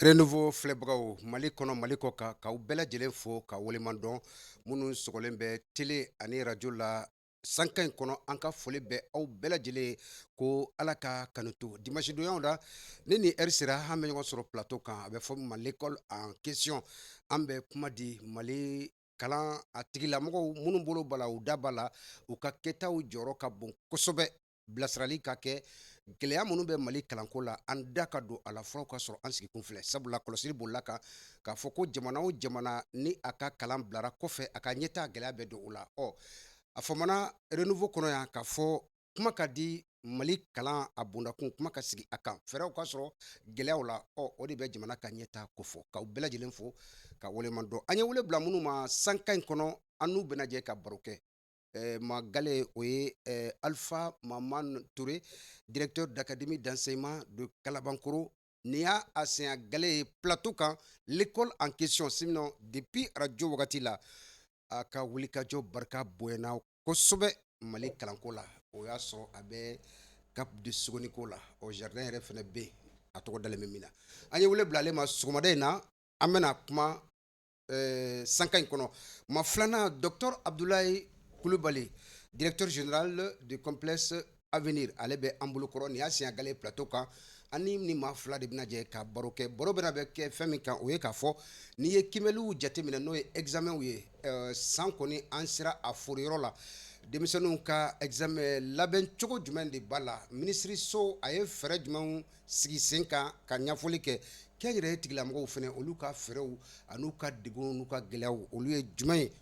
Renouveau filɛbagaw Mali kɔnɔ Mali kɔ kan k'aw bɛɛ lajɛlen fo ka waleɲumandɔn minnu sɔgɔlen bɛ télé ani radio la sanka in kɔnɔ an ka foli bɛ aw bɛɛ lajɛlen ye ko Ala ka kanu to dimanche donyaw la ni nin heure sera an bɛ ɲɔgɔn sɔrɔ plateau kan a bɛ fɔ min ma l'école en question an bɛ kuma di Mali kalan a tigilamɔgɔw minnu bolo b'a la u da b'a la u ka kɛtaw jɔyɔrɔ ka bon kosɛbɛ bilasirali ka kɛ gɛlɛya minnu bɛ Mali kalanko la an da ka don a la fɔlɔ ka sɔrɔ an sigikun filɛ sabula kɔlɔsili bolila kan k'a fɔ ko jamana o jamana ni a ka kalan bilara kɔfɛ a ka ɲɛtaa gɛlɛya bɛ don o la a fɔmana renouveau kɔnɔ yan k'a fɔ kuma ka di Mali kalan a bondakun kuma ka sigi a kan fɛɛrɛw ka sɔrɔ gɛlɛyaw la o de bɛ jamana ka ɲɛtaa kofɔ k'aw bɛɛ lajɛlen fo ka waleɲumandɔn an ye wele bila minnu ma sanka in kɔnɔ an n'u bɛna jɛ ka baro kɛ ma gale o ye Alpha Maman Touré directeur d'académie d'enseignement de Kalabankoro nin y'a a senya gale ye plateau kan l'école en question sinon depuis radio wagati la a ka wulikajɔ barika bonyana kosɛbɛ Mali kalanko la o y'a sɔrɔ a bɛ Cap de Sogoni ko la jardin yɛrɛ fɛnɛ bɛ yen a tɔgɔ dalen bɛ min na an ye wele bila ale ma sɔgɔmada in na an bɛna kuma sanka in kɔnɔ ma filanan docteur Abdoulaye Coulibaly directeur général du complexe Avenir ale bɛ an bolokɔrɔ nin y'a senya gale plateau kan ani ni maa fila de bɛna jɛ ka baro kɛ baro bɛna bɛ kɛ fɛn min kan o ye k'a fɔ n'i ye kimɛliw jateminɛ n'o ye examenw ye san kɔni an sera a foriyɔrɔ la denmisɛnninw ka examen labɛn cogo jumɛn de b'a la minisiriso a ye fɛɛrɛ jumɛnw sigi sen kan ka ɲɛfɔli kɛ kɛnyɛrɛye tigilamɔgɔw fɛnɛ olu ka fɛɛrɛw an'u ka degun n'u ka gɛlɛyaw olu ye jumɛn ye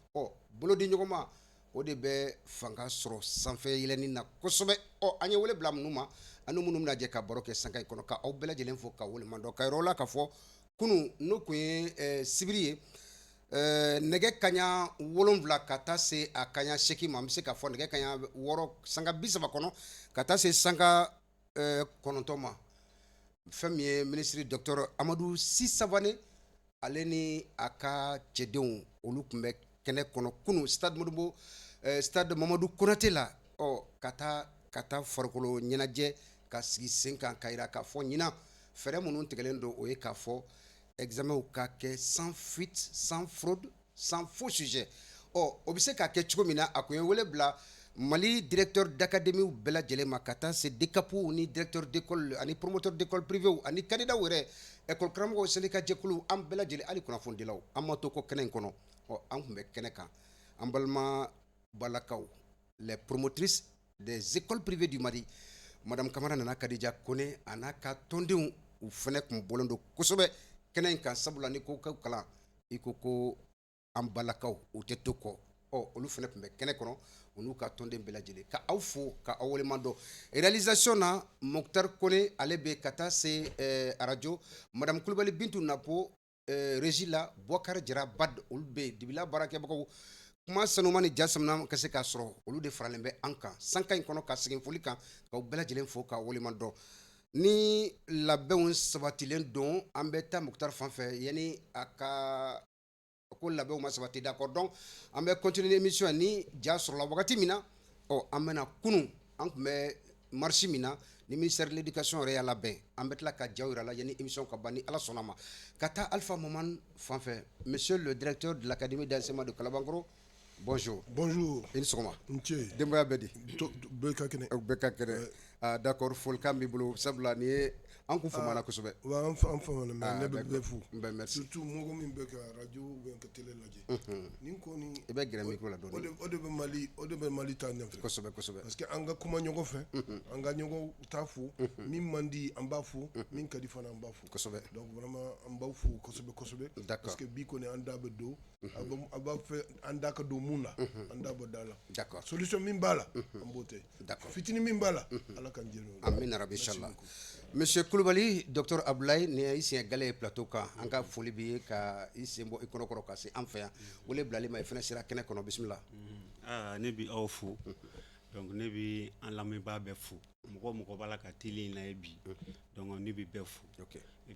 bolodi ɲɔgɔnma o de bɛ fanga sɔrɔ sanfɛ yɛlɛnni na kosɛbɛ an ye wele bila minnu ma ani minnu bɛna jɛ ka baro kɛ sanka in kɔnɔ ka aw bɛɛ lajɛlen fo ka waleɲumandɔn ka yɔrɔ la ka fɔ kunun n'o kun ye sibiri ye nɛgɛ kaɲa 7 ka taa se a kaɲa 8 ma an bɛ se k'a fɔ nɛgɛ kaɲa 6 sanga 30 kɔnɔ ka taa se sanga 9 ma fɛn min ye minisiri docteur Amadou Sy Savané ale ni a ka cɛdenw olu tun bɛ kɛnɛ kɔnɔ kunun stade Mamadu Konate la ka taa farikolo ɲɛnajɛ ka sigi sen kan ka yira k'a fɔ ɲinan fɛɛrɛ minnu tigɛlen don o ye k'a fɔ examenw ka kɛ sans fuite sans fraude sans faux sujet o bɛ se k'a kɛ cogo min na a kun ye wele bila Mali directeur d'académie bɛɛ lajɛlen ma ka taa se DECAPu ni directeur d'école ani promoteur d'école privée ani candidat yɛrɛ école karamɔgɔw syndicat jɛkulu an bɛɛ lajɛlen hali kunnafonidilaw an ma to ko kɛnɛ in kɔnɔ an tun bɛ kɛnɛ kan an balima balakaw les promotrices des écoles privées du Mali madame Kamara Nana Kadija Kone a n'a ka tɔndenw u fɛnɛ tun bɔlen don kosɛbɛ kɛnɛ in kan sabula ni ko kalan i ko an balakaw u tɛ to kɔ olu fɛnɛ tun bɛ kɛnɛ kɔnɔ u n'u ka tɔnden bɛɛ lajɛlen ka aw fo ka aw waleɲumandɔn réalisation na Mokhtar Kone ale bɛ ka taa se radio madame Coulibaly Bintu Napo régie la Bouakar Jara Bad olu bɛ yen dibila baarakɛbagaw kuma sanuma ni jasamina ka se k'a sɔrɔ olu de faralen bɛ an kan sanka in kɔnɔ ka segin foli kan k'aw bɛɛ lajɛlen fo ka waleɲumandɔn ni labɛnw sabatilen don an bɛ taa Mokhtar fan fɛ yanni a ka ko labɛnw ma sabati d'accord donc an bɛ continuer émission ni ja sɔrɔla wagati min na an bɛna kunun an tun bɛ marche min na ni ministère de l'éducation yɛrɛ y'a labɛn an bɛ tila ka jaw yira la yanni émission ka ban ni Ala sɔnna ma ka taa Alpha Maman fan fɛ monsieur le directeur de l'académie d'enseignement de Kalabankoro bonjour. Bonjour. I ni sɔgɔma. Nce. Denbaya bɛ di. Bɛɛ ka kɛnɛ. Bɛɛ ka kɛnɛ. D'accord folikan b'i bolo sabula ni ye an kun famana kosɛbɛ. Wa an famana mais ne bɛ bɛɛ fo. Merci. Surtout mɔgɔ min bɛ ka radio ou bien ka télé lajɛ. Nin kɔni. I bɛ gɛrɛ micro la dɔɔni. O de bɛ Mali taa ɲɛfɛ. Kosɛbɛ. Parce que an ka kuma ɲɔgɔn fɛ. An ka ɲɔgɔn ta fo. Min man di an b'a fo. Min ka di fana an b'a fo. Kosɛbɛ. Donc vraiment an b'aw fo kosɛbɛ. D'accord. Parce que bi kɔni an da bɛ don. A b'a fɛ an da ka don mun na. An da bɔ da la. D'accord. Solution min b'a la. An b'o tɛ. D'accord. Fitinin min b'a la. Ala k'an jɛ n'o ye. Amin arabi inchallah. Monsieur Coulibaly docteur Abdoulaye ni i siɲɛ gale ye plateau kan an ka foli b'i ye ka i sen bɔ i kɔnɔkɔrɔ ka se an fɛ yan wele bilali ma i fɛnɛ sera kɛnɛ kɔnɔ bisimila. Ne bi aw fo donc ne bi an lamɛnbaa bɛɛ fo mɔgɔ b'a la ka teli in lajɛ bi donc ne bi bɛɛ fo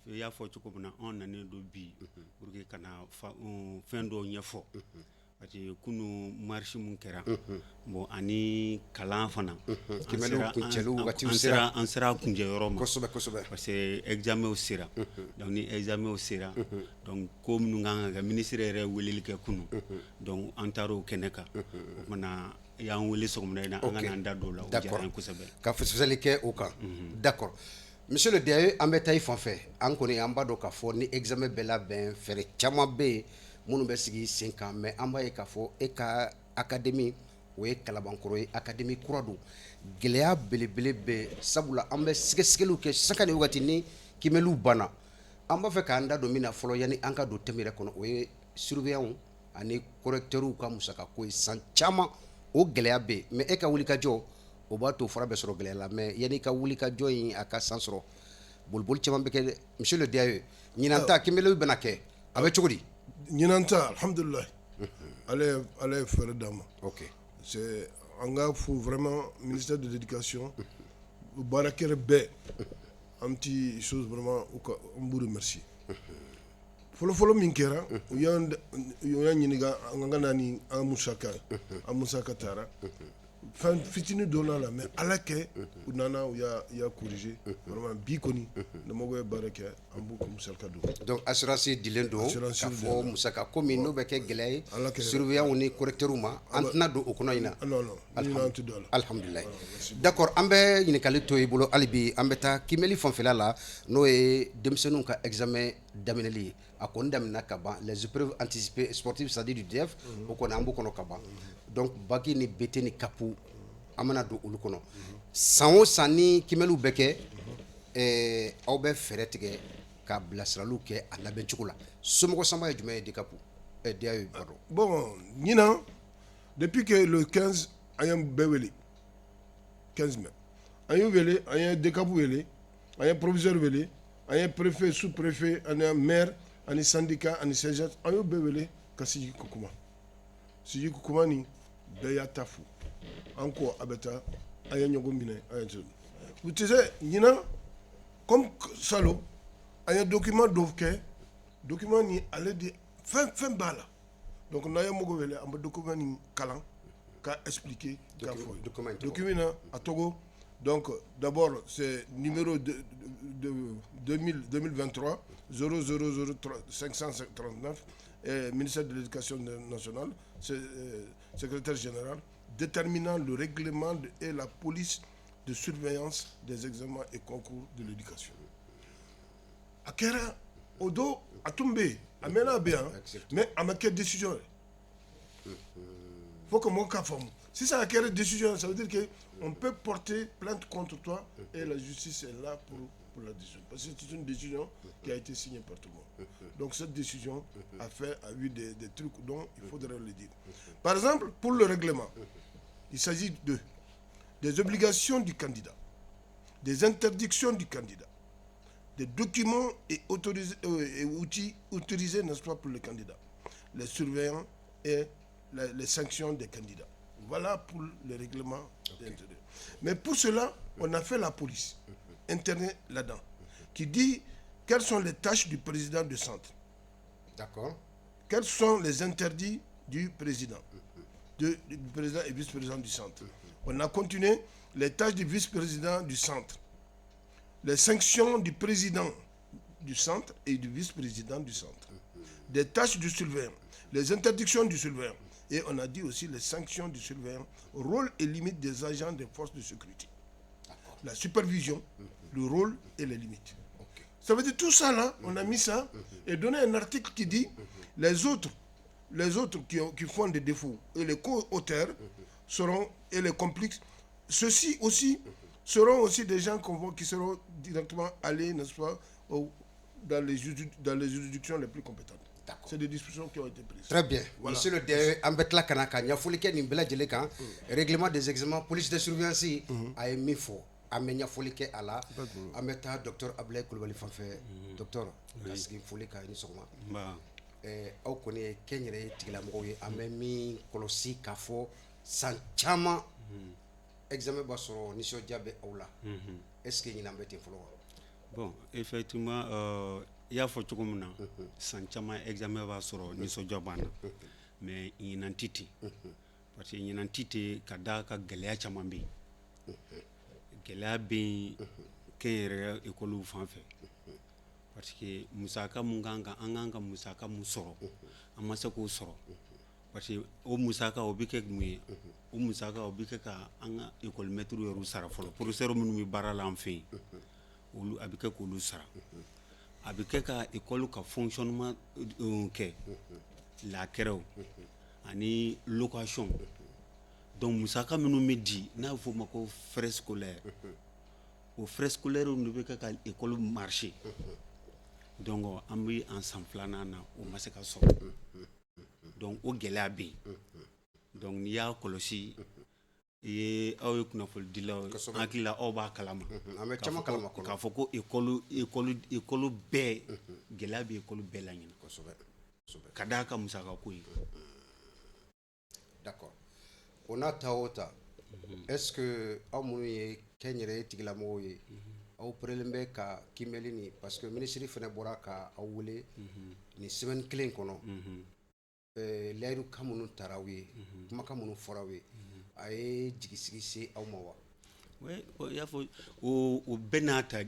i y'a fɔ cogo min na an nanen don bi pour que ka na fɛn dɔw ɲɛfɔ parce que kunu marche mun kɛra bon ani kalan fana Kimɛliw kuncɛliw wagatiw sera. an sera kuncɛ yɔrɔ ma kosɛbɛ parce que examen sera donc ni examen sera donc ko minnu kan ka kɛ ministre yɛrɛ weleli kɛ kunu donc an taar'o kɛnɛ kan o kumana y'an wele sɔgɔmada in na an ka n'an da don o la o diyara an ye kosɛbɛ ka fasali kɛ o kan d'accord monsieur le DAE an bɛ taa i fan fɛ an kɔni an b'a dɔn k'a fɔ ni examen bɛ labɛn fɛɛrɛ caman bɛ yen minnu bɛ sigi sen kan mais an b'a ye k'a fɔ e ka académie o ye kalabankɔrɔ ye académie kura don gɛlɛya belebele bɛ sabula an bɛ sɛgɛsɛgɛliw kɛ chaque ni wagati ni kimɛliw banna an b'a fɛ k'an da don min na fɔlɔ yanni an ka don thème yɛrɛ kɔnɔ o ye surveillant ani correcteurs ka musakako ye san caman o gɛlɛya bɛ yen mais e ka wulikajɔ o b'a to fara bɛ sɔrɔ gɛlɛya la mais yanni ka wulikajɔ in a ka san sɔrɔ boliboli caman bɛ kɛ dɛ monsieur le DAE ɲinan ta kimɛliw bɛna kɛ a bɛ cogo di ɲinan ta alhamdulilayi ala ye fɛɛrɛ d'an ma ok c'est an ka fo vraiment ministère de l'éducation baarakɛla bɛɛ un petit chose vraiment on b'u remercier fɔlɔfɔlɔ min kɛra u y'an ɲininka an ka na ni an musaka taara fɛn fitinin donna la mais ala kɛ u nana u y'a corriger vraiment bi kɔni ɲɛmɔgɔ ye baara kɛ an b'u ka musaka don donc assurance dilen don k'a fɔ musaka ko min n'o bɛ kɛ gɛlɛya ye surveillant ni correcteur ma an tɛna don o kɔnɔ in na non an tɛ don a la alhamdulilayi d'accord an bɛ ɲininkali to i bolo hali bi an bɛ taa kimɛli fanfɛla la n'o ye denmisɛnninw ka examen daminɛli ye a kɔni daminɛna ka ban les épreuves anticipées sportives c'est à dire du DEF o kɔni an b'o kɔnɔ ka ban donc bac ni BT ni CAP an bɛna don olu kɔnɔ san o san ni kimɛliw bɛ kɛ aw bɛ fɛɛrɛ tigɛ ka bilasiraliw kɛ a labɛn cogo la somɔgɔ sanba ye jumɛn ye DAE pardon bon ɲinan depuis que le 15 an ye bɛɛ wele 15 mai an y'u wele an ye DCAP wele an ye proviseur wele an ye préfet sous préfet ani maire ani syndicat ani CGT an y'u bɛɛ wele ka sigi ka kuma nin bɛɛ y'a ta fo an ko a bɛ taa an ye ɲɔgɔn minɛ an ye u tɛ se ɲinan comme salo an ye document dɔw kɛ document ni ale de fɛn b'a la donc n'an ye mɔgɔ wele an bɛ document nin kalan ka expliquer k'a fɔ document na a tɔgɔ donc d'abord c'est numéro de 2023 0003539 ministère de l'éducation nationale secrétaire général déterminant le règlement et la police de surveillance des examens et concours de l'éducation. A kɛra o don a tun bɛ yen a mɛnna bɛ yan mais a ma kɛ décision ye faut que mɔgɔw k'a faamu sisan a kɛra décision ça veut dire que on peut porter plainte contre toi et la justice est là pour la décision parce que c'est une décision qui a été signée par tout le monde. Donc cette décision a eu des trucs dont il faudrait le dire. Par exemple, pour le règlement, il s'agit des obligations du candidat, des interdictions du candidat, des documents et outils autorisés, n'est-ce pas, pour le candidat, les surveillants et les sanctions des candidats. Voilà pour le règlement d'intérieur. Mais pour cela, on a fait la police interne là-dedans, qui dit quelles sont les tâches du président du centre. D'accord. Quels sont les interdits du président, du président et vice-président du centre. On a continué les tâches du vice-président du centre, les sanctions du président du centre et du vice-président du centre, des tâches du surveillant, les interdictions du surveillant, et on a dit aussi les sanctions du surveillant, rôle et limites des agents des forces de sécurité, la supervision, le rôle et les limites. Ça veut dire tout ça là, on a mis ça et donné un article qui dit les autres qui font des défauts et les co-auteurs seront, et les complices, ceux-ci aussi seront aussi des gens qui seront directement allés, n'est-ce pas, dans les juridictions les plus compétentes. C'est des discussions qui ont été prises. Très bien. Voilà. Monsieur le DAE, an bɛ tila ka na ka ɲɛfɔli kɛ nin bɛɛ lajɛlen kan règlement des examens police de surveillance a ye min fɔ an bɛ ɲɛfɔli kɛ a la an bɛ taa docteur Ablaye Kulubali fan fɛ docteur ka sigi foli kan i ni sɔgɔma aw kɔni ye kɛnyɛrɛye tigilamɔgɔw ye an bɛ min kɔlɔsi k'a fɔ san caman examen b'a sɔrɔ nisɔndiya bɛ aw la est-ce que ɲinan bɛ ten fɔlɔ wa? Bon, effectivement, il y a fɔ cogo min na san caman examen b'a sɔrɔ nisɔndiya b'an na mais ɲinan ti ten parce que ɲinan ti ten ka da ka gɛlɛya caman bɛ yen gɛlɛya bɛ yen kɛnyɛrɛye ekɔliw fan fɛ parce que musaka mun kan ka an kan ka musaka mun sɔrɔ an ma se k'o sɔrɔ parce que o musaka o bɛ kɛ mun ye o musaka o bɛ kɛ ka an ka école-maître yɛrɛ sara fɔlɔ professeur minnu bɛ baara la an fɛ yen olu a bɛ kɛ k'olu sara a bɛ kɛ ka école ka fonctionnement kɛ lakɛrɛw ani location donc musaka minnu bɛ di n'a bɛ f'o ma ko frais scolaire o frais scolaire de bɛ kɛ ka école marché donc an bɛ an san filanan na o ma se ka sɔrɔ donc o gɛlɛya bɛ yen donc n'i y'a kɔlɔsi i ye aw ye kunnafonidilaw ye an hakili la aw b'a kalama an bɛ caman kalama kɔnɔ k'a fɔ ko école bɛɛ gɛlɛya bɛ école bɛɛ la ɲina ka d'a ka musaka ko ye d'accord o n'a ta o ta est-ce que aw minnu ye kɛnyɛrɛye tigilamɔgɔw ye aw perelen bɛ ka kiimɛli nin parce que ministre fana bɔra ka aw wele nin semaine kelen kɔnɔ layidu kan minnu tara aw ye kumakan minnu fɔra aw ye a ye jigisigi se aw ma wa ouais i y'a fɔ o bɛɛ n'a ta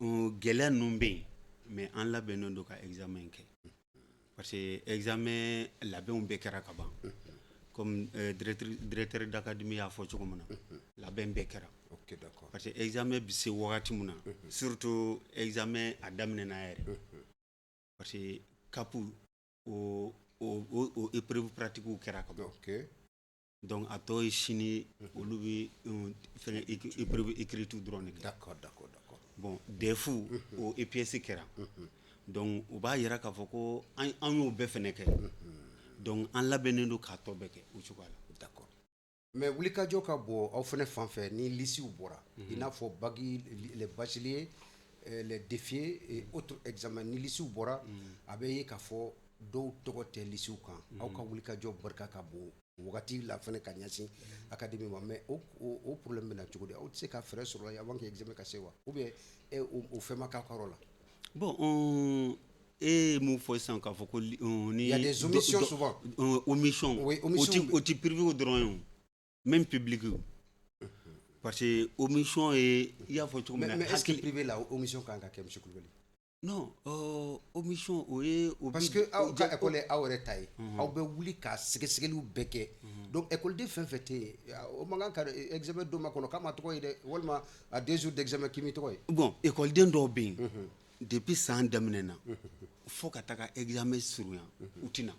gɛlɛya ninnu bɛ yen mais an labɛnnen don ka examen kɛ parce que examen labɛnw bɛɛ kɛra ka ban comme directeur d'académie y'a fɔ cogo min na labɛn bɛɛ kɛra ok d'accord parce que examen bɛ se wagati min na surtout examen a daminɛna yɛrɛ parce que cap o épreuve pratique kɛra ka ban ok donc a tɔ ye sini olu bɛ fɛngɛ épreuve écrite dɔrɔn de kɛ d'accord bon DEF o EPS kɛra donc o b'a yira k'a fɔ ko an y'o bɛɛ fɛnɛ kɛ donc an labɛnnen don k'a tɔ bɛɛ kɛ o cogoya la d'accord mais wulikajɔ ka bɔ aw fɛnɛ fan fɛ ni lisiw bɔra i n'a fɔ bac les bacheliers les défiés et autres examens ni lisiw bɔra a bɛ ye k'a fɔ dɔw tɔgɔ tɛ lisiw kan aw ka wulikajɔ barika ka bon wagati la fɛnɛ ka ɲɛsin académie ma mais o problème bɛ na cogo di aw tɛ se ka fɛɛrɛ sɔrɔ avant que examen ka se wa ou bien o fɛn ma k'aw ka yɔrɔ la bon e mun fɔ sisan k'a fɔ ko ni il y a des omissions souvent omission oui omission o ti privé dɔrɔn ye même public parce que omission ye i y'a fɔ cogo min na mais est-ce que privé la omission kan ka kɛ monsieur Kulubali non omission o ye parce que aw ka école ye aw yɛrɛ ta ye aw bɛ wuli ka sɛgɛsɛgɛliw bɛɛ kɛ donc écoleden fɛn fɛn tɛ yen o man kan ka examen don ma kɔnɔ k'a ma tɔgɔ ye dɛ walima à 2 jours d'examen k'i mi tɔgɔ ye bon écoleden dɔw bɛ yen depuis san daminɛna fo ka taga examen surunya u tɛna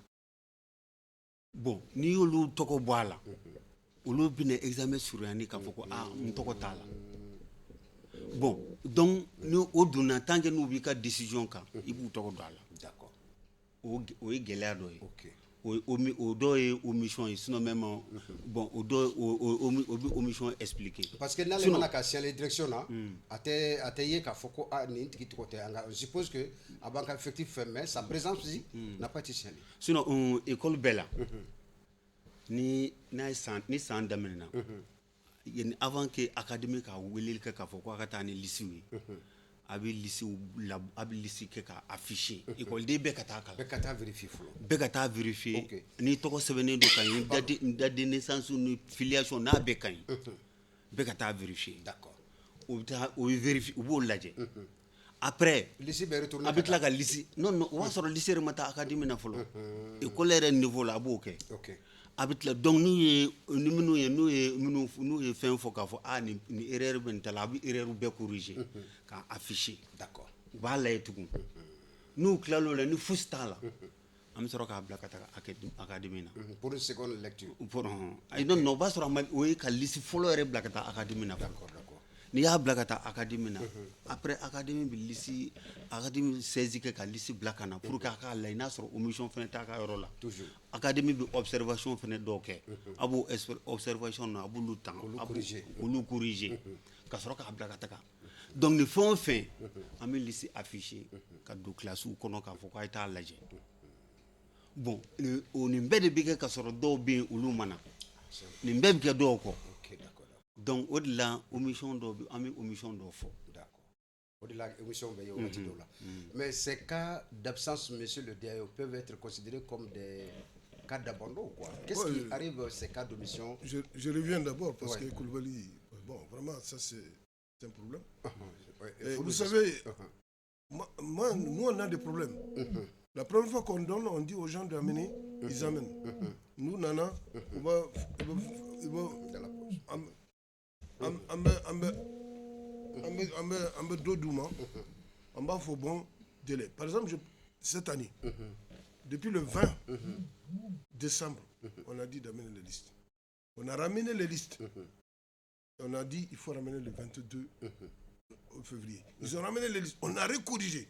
bon n'i y'olu tɔgɔ bɔ a la olu bɛna examen surunyani k'a fɔ ko n tɔgɔ t'a la bon donc ni o donna tant que n'u b'i ka décision kan i b'u tɔgɔ don a la d'accord o ye gɛlɛya dɔ ye ok o dɔ ye omission ye sinon même bon o dɔ o bɛ omission expliquer parce que n'ale mana ka signalé direction na a tɛ ye k'a fɔ ko nin tigi tɔgɔ tɛ an ka je suppose que a b'an ka effectif fɛ mais sa présence ici n'a pas été signalée sinon école bɛɛ la ni san daminɛna avant que académie ka weleli kɛ k'a fɔ ko a ka taa ni lisiw ye a bɛ lisi kɛ ka afficher écoleden bɛɛ ka taa kalan bɛɛ ka taa vérifier fɔlɔ bɛɛ ka taa vérifier ok n'i tɔgɔ sɛbɛnnen don ka ɲi date de naissance ni filiation n'a bɛɛ ka ɲi bɛɛ ka taa vérifier d'accord o bɛ taa o bɛ vérifier u b'o lajɛ après lisi bɛ retourner a bɛ tila ka lisi non o b'a sɔrɔ lisi yɛrɛ ma taa académie na fɔlɔ école yɛrɛ niveau la a b'o kɛ ok a bɛ tila donc n'u ye fɛn fɔ k'a fɔ ni erreur bɛ nin ta la a bɛ erreur bɛɛ corriger k'a afficher d'accord u b'a lajɛ tugun n'u tilala o la ni fosi t'a la an bɛ sɔrɔ k'a bila ka taa académie na pour une seconde lecture non o b'a sɔrɔ o ye ka liste fɔlɔ yɛrɛ bila ka taa académie na d'accord n'i y'a bila ka taa académie na après académie bɛ liste académie saisie kɛ ka liste bila ka na pour que a k'a lajɛ n'a sɔrɔ omission fɛnɛ t'a ka yɔrɔ la toujours académie bɛ observation fɛnɛ dɔw kɛ a b'o observation na a b'olu tan olu corriger ka sɔrɔ k'a bila ka taga donc ni fɛn o fɛn an bɛ liste afficher ka don kilasiw kɔnɔ k'a fɔ k'a ye taa lajɛ bon nin bɛɛ de bɛ kɛ ka sɔrɔ dɔw bɛ yen olu ma na nin bɛɛ bɛ kɛ dɔw kɔ donc o de la omission dɔw bɛ an bɛ omission dɔw fɔ d'accord o de la émission bɛ ye wagati dɔw la mais ces cas d'absence monsieur le DAO peuvent être considérés comme cas d'abandon ou quoi? Qu'est-ce Ouais, qui arrive ces cas d'omission? je reviens d'abord parce Ouais. que Koulibaly, bon, vraiment, ça c'est un problème. Ouais, Et faut vous le savez, dire. nous on a des problèmes. La première fois qu'on donne, on dit aux gens d'amener, ils amènent. Nous, Nana, on va, Dans la poche. on va doucement, on va faire bon délai. Par exemple, cette année, depuis le 20 décembre, on a dit d'amener les listes. On a ramené les listes. On a dit il faut ramener le 22 février. Ils ont ramené les listes. On a recorrigé.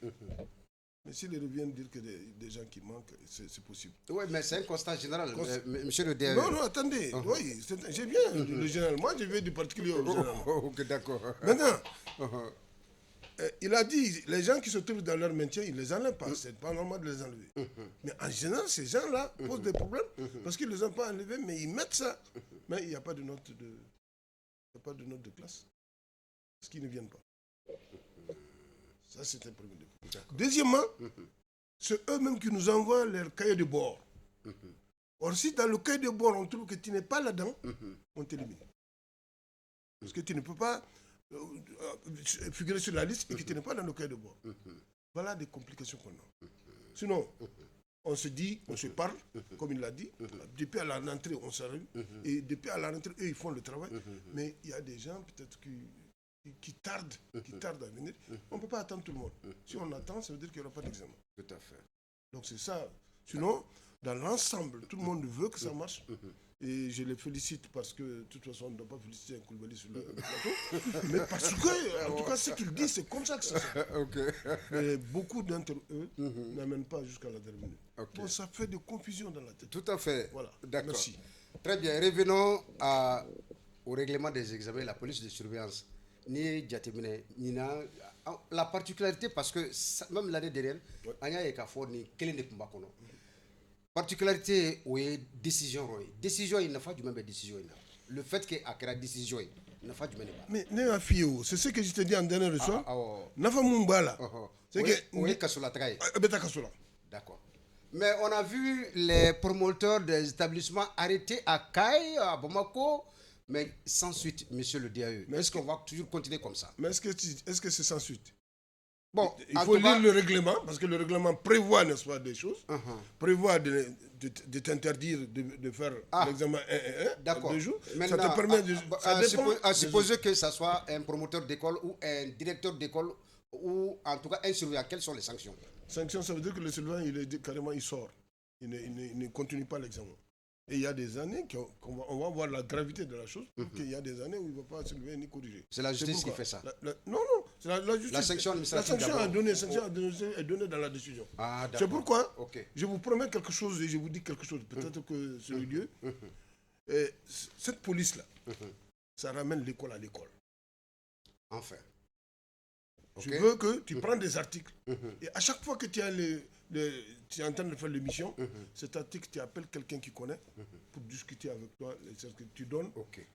Mais s'ils reviennent dire que des gens qui manquent, c'est possible. Oui, mais c'est un constat général, monsieur le DRE. Non, non, attendez. Oui, j'ai bien le général. Moi, je vais du particulier au général. Ok, d'accord. Maintenant, il a dit, les gens qui se trouvent dans leur maintien, ils ne les enlèvent pas. C'est pas normal de les enlever. Mais en général, ces gens-là posent des problèmes parce qu'ils ne les ont pas enlevés, mais ils mettent ça. Mais il n'y a pas de note de classe. Parce qu'ils ne viennent pas. Ça, c'est un premier défaut. Deuxièmement, c'est eux-mêmes qui nous envoient leur cahier de bord. Or, si dans le cahier de bord, on trouve que tu n'es pas là-dedans, on t'élimine. Parce que tu ne peux pas figurer sur la liste et que tu n'es pas dans le cahier de bord. Voilà des complications qu'on a. Sinon, on se dit, on se parle, comme il l'a dit. Depuis à la rentrée, on s'arrive. Et depuis à la rentrée, eux, ils font le travail. Mais il y a des gens, peut-être, qui tardent à venir. On ne peut pas attendre tout le monde. Si on attend, ça veut dire qu'il n'y aura pas d'examen. Tout à fait. Donc c'est ça. Sinon, dans l'ensemble, tout le monde veut que ça marche. Et je les félicite parce que, de toute façon, on ne doit pas féliciter un Koulibaly sur le plateau. Mais parce que, en tout cas, ce qu'il dit, c'est comme ça que ça se fait. Okay. Et beaucoup d'entre eux n'amènent pas jusqu'à la dernière minute. Okay. Bon, ça fait des confusions dans la tête. Tout à fait. Voilà. D'accord. Merci. Très bien. Revenons au règlement des examens, la police de surveillance. Ni jateminɛ ɲinan la particularité parce que même l'année dernière an y'a ye k'a fɔ nin kelen de tun b'a kɔnɔ particularité o ye décision rɔ ye décision in nafa jumɛn bɛ décision in na le fait que a kɛra décision ye nafa jumɛn de b'a la. Mais ne y'a f'i ye o c'est ce que je te dis en dernier ressort. Nafa mun b'a la. c'est que o ye kasolataga ye. A bɛ taa kaso la. D'accord. Mais on a vu les promoteurs des établissements arrêtés à Kayes, à Bamako. Mais sans suite, monsieur le DAE. Mais est-ce qu'on va toujours continuer comme ça? Mais est-ce que c'est sans suite? Bon, il faut lire le règlement, parce que le règlement prévoit, n'est-ce pas, des choses. Prévoit de t'interdire de faire l'examen 1 1 2 jours. Maintenant, ça te permet de... à supposer que ce soit un promoteur d'école ou un directeur d'école ou en tout cas un surveillant, quelles sont les sanctions? Sanctions, ça veut dire que le surveillant, carrément, il sort. Il ne continue pas l'examen. Et il y a des années on va voir la gravité de la chose, qu'il y a des années où il ne va pas surveiller ni corriger. C'est la justice qui fait ça. Non, c'est la justice. La sanction administrative. La sanction est donnée dans la décision. C'est pourquoi je vous promets quelque chose et je vous dis quelque chose. Peut-être que c'est le lieu. Cette police-là, ça ramène l'école à l'école. Enfin. Je veux que tu prends des articles. Et à chaque fois que tu es en train de faire l'émission, cet article, tu appelles quelqu'un qui connaît pour discuter avec toi. Tu donnes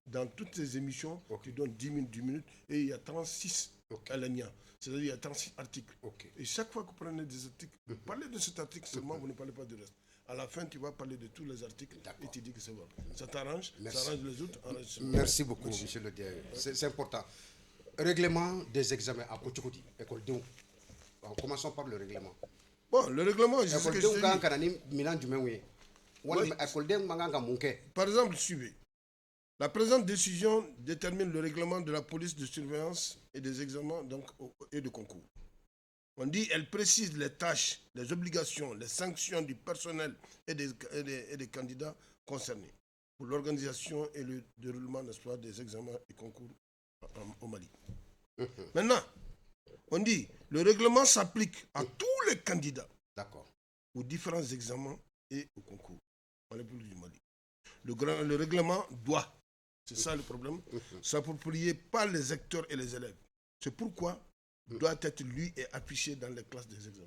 dans toutes tes émissions, tu donnes 10 minutes et il y a 36 à l'ANIA. C'est-à-dire il y a 36 articles. Et chaque fois que vous prenez des articles, vous parlez de cet article seulement, vous ne parlez pas du reste. À la fin, tu vas parler de tous les articles et tu dis que c'est bon. Ça t'arrange, ça arrange les autres. Merci beaucoup, monsieur le DAE. C'est important. Règlement des examens à Kochokoti, école de. Commençons par le règlement. Bon, le règlement, je sais que je dis. Par exemple, suivez. La présente décision détermine le règlement de la police de surveillance et des examens et de concours. On dit elle précise les tâches, les obligations, les sanctions du personnel et des candidats concernés pour l'organisation et le déroulement des examens et concours au Mali. Maintenant, on dit le règlement s'applique à tous les candidats aux différents examens et au concours dans la République du Mali. Le règlement doit, c'est ça le problème, s'approprier par les acteurs et les élèves. C'est pourquoi il doit être lu et affiché dans les classes des examens.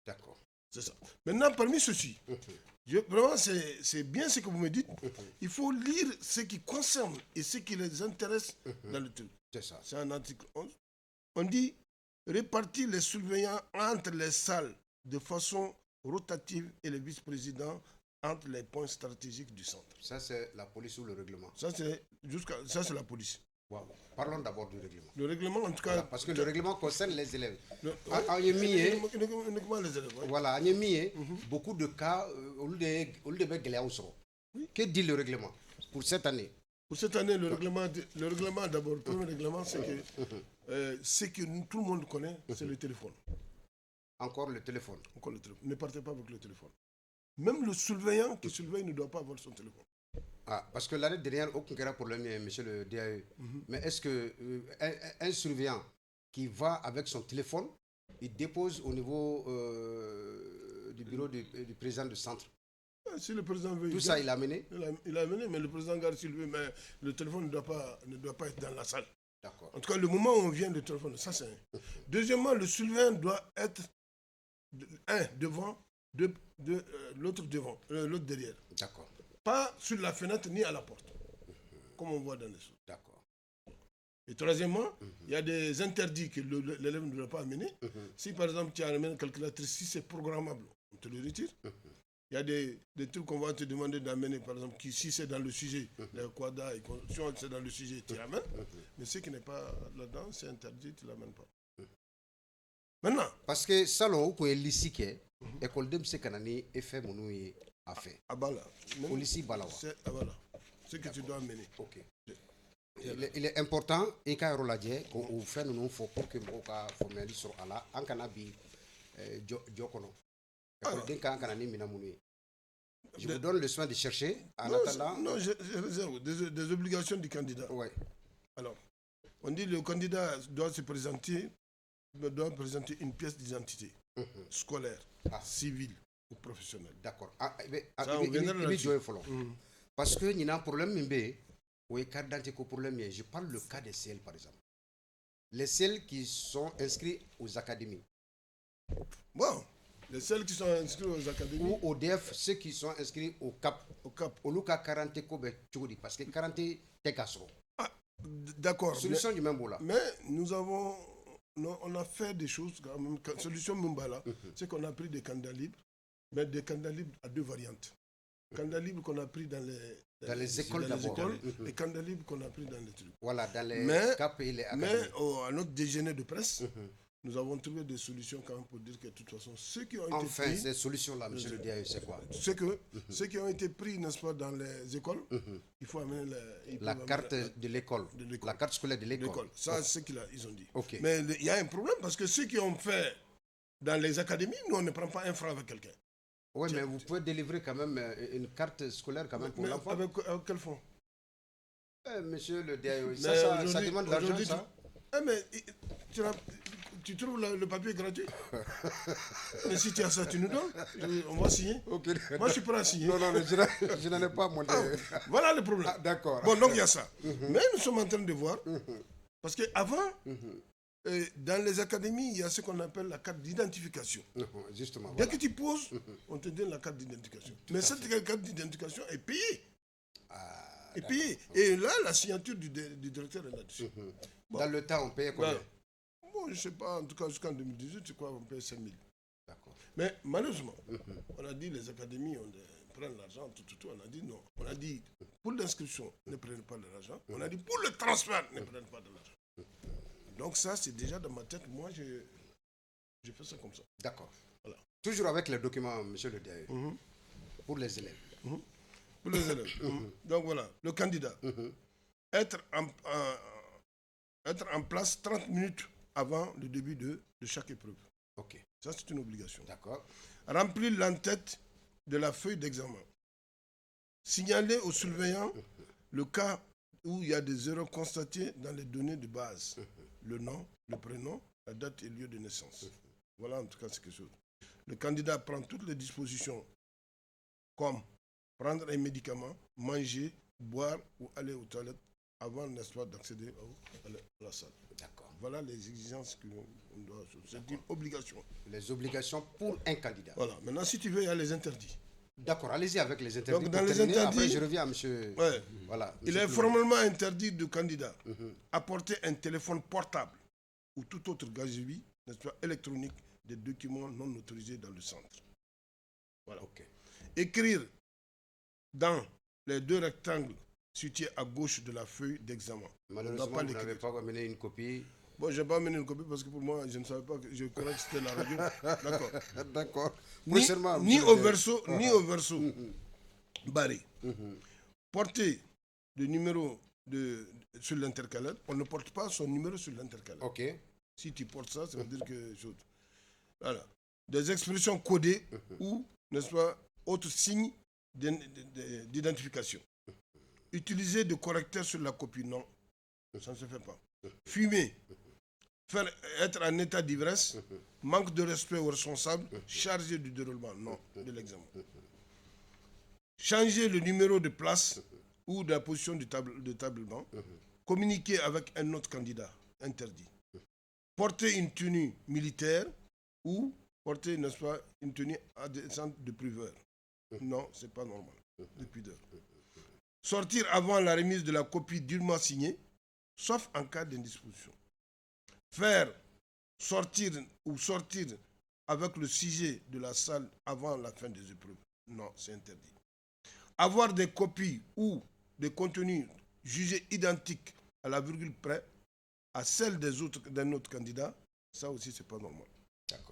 D'accord. C'est ça. Maintenant, parmi ceux-ci, vraiment, c'est bien ce que vous me dites. Il faut lire ce qui concerne et ce qui les intéresse dans le truc. C'est ça. C'est un article 11. On dit répartir les surveillants entre les salles de façon rotative et les vice-présidents entre les points stratégiques du centre. Ça, c'est la police ou le règlement. Ça, c'est la police. Wow. Parlons d'abord du règlement. Le règlement, en tout cas... Voilà, parce que le règlement concerne les élèves. Uniquement les élèves. Oui. Voilà, beaucoup de cas, au lieu de Begléa Oussoro. Que dit le règlement pour cette année? Pour cette année, le règlement d'abord, le premier règlement, c'est que ce que tout le monde connaît, c'est le téléphone. Encore le téléphone. Encore le téléphone. Ne partez pas avec le téléphone. Même le surveillant qui surveille ne doit pas avoir son téléphone. Ah, parce que l'année dernière, aucun problème, monsieur le DAE. Mais est-ce que un surveillant qui va avec son téléphone, il dépose au niveau du bureau du président du centre? Si le président veut... Tout ça, il a amené? Il a amené, mais le président garde s'il veut, mais le téléphone ne doit pas être dans la salle. D'accord. En tout cas, le moment où on vient le téléphone, ça c'est un. Deuxièmement, le surveillant doit être un devant, l'autre devant, l'autre derrière. D'accord. Pas sur la fenêtre ni à la porte, comme on voit dans les choses. D'accord. Et troisièmement, il y a des interdits que l'élève ne doit pas amener. Si par exemple tu amènes une calculatrice, si c'est programmable, on te le retire. Il y a des trucs qu'on va te demander d'amener, par exemple, si c'est dans le sujet, les quadas, si c'est dans le sujet, tu l'amènes. Mais ce qui n'est pas là-dedans, c'est interdit, tu ne l'amènes pas. Maintenant. Parce que salon où est lycée qui est, école de M. Kanani, effet mon a fait. Ah bah là. Au lycée Balawa. Ah bah là. Ce que tu dois amener. Ok. Il est important, et quand on l'a dit, qu'on fait nous faut pour que nous formaliser sur Allah, en Kanabi, Djokono. Je vous donne le soin de chercher en attendant. Non, je réserve des obligations du candidat. Oui. Alors, on dit que le candidat doit présenter une pièce d'identité scolaire, civile ou professionnelle. D'accord. Parce que il y a un problème, je parle le cas des CL par exemple. Les CL qui sont inscrits aux académies. Bon. Les celles qui sont inscrits aux académies. Ou au DF, ceux qui sont inscrits au CAP. Au Luka 40 Kobe Tchoudi. Parce que 40 Tekasso. Ah, d'accord. Solution du même là. Mais on a fait des choses, quand même. Solution Mumbala, c'est qu'on a pris des candidats libres, mais des candidats libres à deux variantes. Candidats libres qu'on a pris dans les écoles d'abord. Et candidats libres qu'on a pris dans les trucs. Voilà, dans les CAP et les académies. Mais à notre déjeuner de presse, nous avons trouvé des solutions quand même pour dire que de toute façon, ceux qui ont été pris... Enfin, ces solutions-là, monsieur le DAE, c'est quoi? C'est que ceux qui ont été pris, n'est-ce pas, dans les écoles, il faut amener la carte de l'école. La carte scolaire de l'école. Ça, c'est ce qu'ils ont dit. Okay. Mais il y a un problème parce que ceux qui ont fait dans les académies, nous, on ne prend pas un franc avec quelqu'un. Oui, mais vous pouvez délivrer quand même une carte scolaire quand même pour l'enfant. Avec quel fonds? Monsieur le DAE, ça demande de l'argent, ça? Mais tu trouves le papier gratuit? Mais si tu as ça, tu nous donnes. On va signer. Okay. Moi, je suis prêt à signer. Non, je n'en ai pas, moi. Voilà le problème. D'accord. Bon, donc il y a ça. Mais nous sommes en train de voir. Parce qu'avant, dans les académies, il y a ce qu'on appelle la carte d'identification. Justement. Dès que tu poses, on te donne la carte d'identification. Mais cette carte d'identification est payée. Est payée. Et là, la signature du directeur est là-dessus. Dans le temps, on payait combien? Bon, je ne sais pas, en tout cas jusqu'en 2018, je crois qu'on paye 5 000. D'accord. Mais malheureusement, on a dit les académies prennent l'argent, tout. On a dit non. On a dit pour l'inscription, ne prenez pas de l'argent. On a dit pour le transfert, ne prenez pas de l'argent. Donc ça, c'est déjà dans ma tête. Moi, je fais ça comme ça. D'accord. Voilà. Toujours avec les documents, monsieur le DAE, pour les élèves. Pour les élèves. Donc voilà, le candidat. Être en place 30 minutes avant le début de chaque épreuve. Ok. Ça, c'est une obligation. D'accord. Remplir l'entête de la feuille d'examen. Signaler au surveillant le cas où il y a des erreurs constatées dans les données de base. Le nom, le prénom, la date et lieu de naissance. Voilà en tout cas ce que c'est. Le candidat prend toutes les dispositions comme prendre un médicament, manger, boire ou aller aux toilettes avant, n'est-ce pas, d'accéder à la salle. D'accord. Voilà les exigences qu'on doit... C'est une obligation. Les obligations pour un candidat. Voilà. Maintenant, si tu veux, il y a les interdits. D'accord, allez-y avec les interdits. Donc, dans les interdits... Après, je reviens à monsieur... Ouais. Voilà, il est formellement interdit de candidat apporter un téléphone portable ou tout autre gazouille, n'est-ce pas, électronique, des documents non autorisés dans le centre. Voilà. Ok. Écrire dans les 2 rectangles situés à gauche de la feuille d'examen. Malheureusement, vous n'avez pas amené une copie. Bon, je n'ai pas amené une copie parce que pour moi, je ne savais pas, je croyais que c'était la radio. D'accord. D'accord. Ni au verso, barré. Porter le numéro sur l'intercalaire, on ne porte pas son numéro sur l'intercalaire. Ok. Si tu portes ça, ça veut dire que... Voilà. Des expressions codées ou, n'est-ce pas, autres signes d'identification. Utiliser de correcteurs sur la copie, non. Ça ne se fait pas. Fumer. Être en état d'ivresse. Manque de respect aux responsables. Chargé du déroulement, non, de l'examen. Changer le numéro de place ou de la position du table-banc. Communiquer avec un autre candidat, interdit. Porter une tenue militaire ou porter, n'est-ce pas, une tenue adjacente de priveur. Non, ce n'est pas normal, de pudeur. Sortir avant la remise de la copie dûment signée, sauf en cas d'indisposition. Faire sortir avec le sujet de la salle avant la fin des épreuves. Non, c'est interdit. Avoir des copies ou des contenus jugés identiques à la virgule près à celle d'un autre candidat, ça aussi, c'est pas normal.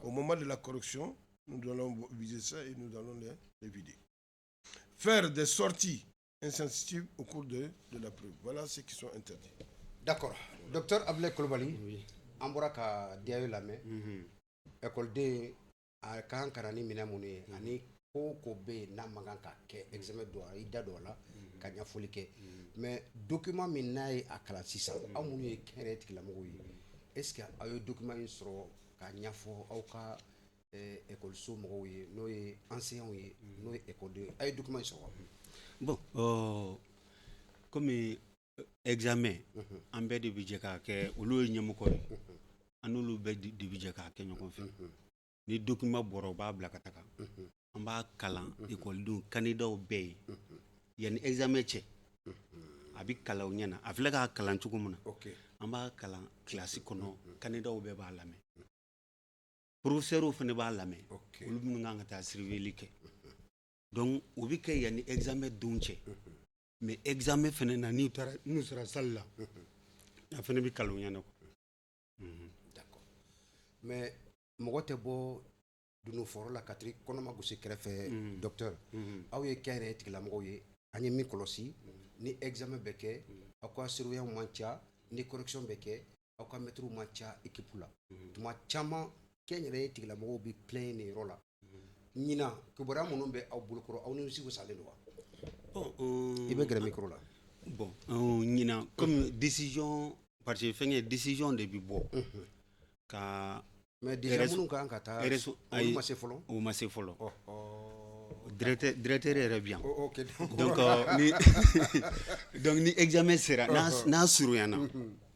Au moment de la correction, nous allons viser ça et nous allons les vider. Faire des sorties insensitives au cours de la preuve. Voilà ceux qui sont interdits. D'accord. Docteur Ablaye Coulibaly, an bɔra ka diya lamɛn ekɔliden a ka kan ka na ni minɛn minnu ye ani ko ko bɛ yen n'a man kan ka kɛ examen don i da don a la ka ɲɛfɔli kɛ mais document min n'a ye a kalan sisan aw minnu ye kɛnɛrɛ tigilamɔgɔw ye est ce que aw ye document in sɔrɔ ka ɲɛfɔ aw ka ekɔliso mɔgɔw ye n'o ye enseignants ye n'o ye ekɔliden aw ye document in sɔrɔ. Bon, comme examen an bɛɛ de bi jɛ k'a kɛ olu ye ɲɛmɔgɔ ye an n'olu bɛɛ de bi jɛ k'a kɛ ɲɔgɔn fɛ ni document bɔra u b'a bila ka taga an b'a kalan ekɔlidenw candidat bɛɛ ye yanni examen cɛ a bi kalan u ɲɛna a filɛ k'a kalan cogo min na an b'a kalan kilasi kɔnɔ candidat bɛɛ b'a lamɛn professeur fana b'a lamɛn olu minnu kan ka taa surveiller kɛ donc o bi kɛ yanni examen don cɛ mais examen fana na n'u sera salle la a fana bi kalan u ɲɛna d'accord mais mɔgɔ tɛ bɔ dunun fɔrɔ la ka t'i kɔnɔma gosi kɛrɛfɛ docteur aw ye kɛnɛrɛ tigilamɔgɔw ye an ye min kɔlɔsi ni examen bɛ kɛ aw ka surveillant man ca ni correction bɛ kɛ aw ka maîtres man ca équipe la tuma caman kɛnɛrɛ tigilamɔgɔw bi plaint nin yɔrɔ la ɲina kibaruya minnu bɛ aw bolokɔrɔ aw ni sigi salen don wa i bɛ gɛrɛ micro la bon ɲina comme décision parce que fɛnkɛ décision de bi bɔ ka mais déjà minnu kan ka taa olu ma se fɔlɔ o ma se fɔlɔ directeur yɛrɛ bi yan ok donc ni examen sera n'a surunyana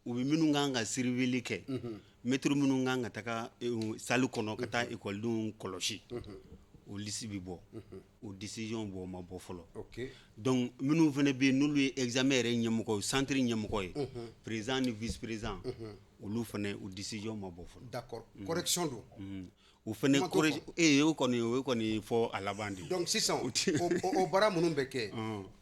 u bɛ minnu kan ka surveiller kɛ maître minnu kan ka taga salle kɔnɔ ka taa ekɔlidenw kɔlɔsi o liste bi bɔ o décision bɔ o ma bɔ fɔlɔ donc minnu fana bɛ yen n'olu ye examen yɛrɛ ɲɛmɔgɔ ye centre ɲɛmɔgɔ ye président ni vice président olu fana o décision ma bɔ fɔlɔ d'accord correction don o fana correction o kɔni fɔ a laban de donc sisan o baara minnu bɛ kɛ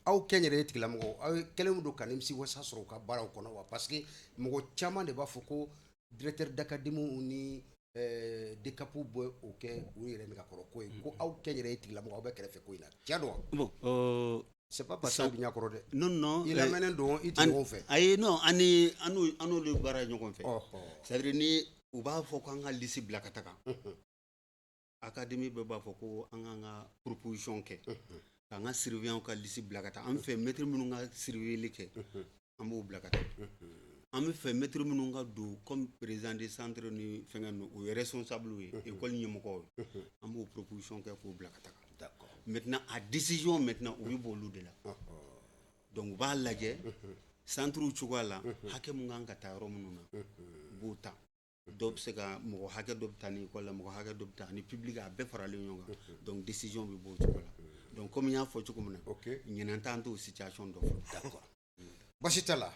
aw kɛnyɛrɛye tigilamɔgɔ aw kɛlen don ka nimisi wasa sɔrɔ u ka baaraw kɔnɔ wa parce que mɔgɔ caman de b'a fɔ ko directeur d'académie ni décapu bɔ o kɛ u yɛrɛ min ka kɔrɔ ko ye ko aw kɛnyɛrɛye tigilamɔgɔ aw bɛ kɛrɛfɛ ko in na tiɲɛ don wa bon c'est pas parce que aw bɛ ɲɛ kɔrɔ dɛ non i lamɛnnen don i tɛ ɲɔgɔn fɛ ayi non an n'olu baara ɲɔgɔn fɛ c'est à dire ni u b'a fɔ ko an ka liste bila ka taga académie bɛɛ b'a fɔ ko an k'an ka proposition kɛ k'an ka surveillant ka liste bila ka taa an fɛ maître minnu ka surveiller kɛ an b'o bila ka taa an bɛ fɛ maître minnu ka don comme président de centre ni fɛnkɛ ninnu o ye responsable ye école ɲɛmɔgɔ ye an b'o proposition kɛ k'o bila ka taga maintenant a décision maintenant o bɛ bɔ olu de la donc u b'a lajɛ centre cogoya la hakɛ mun kan ka taa yɔrɔ minnu na u b'o ta dɔw bɛ se ka mɔgɔ hakɛ dɔ bɛ taa ni école la mɔgɔ hakɛ dɔ bɛ taa ni public a bɛɛ faralen ɲɔgɔn kan donc décision bɛ bɔ o cogo la donc comme n y'a fɔ cogo min na ɲinan t'an t'o situation dɔ fɔ d'accord basi t'a la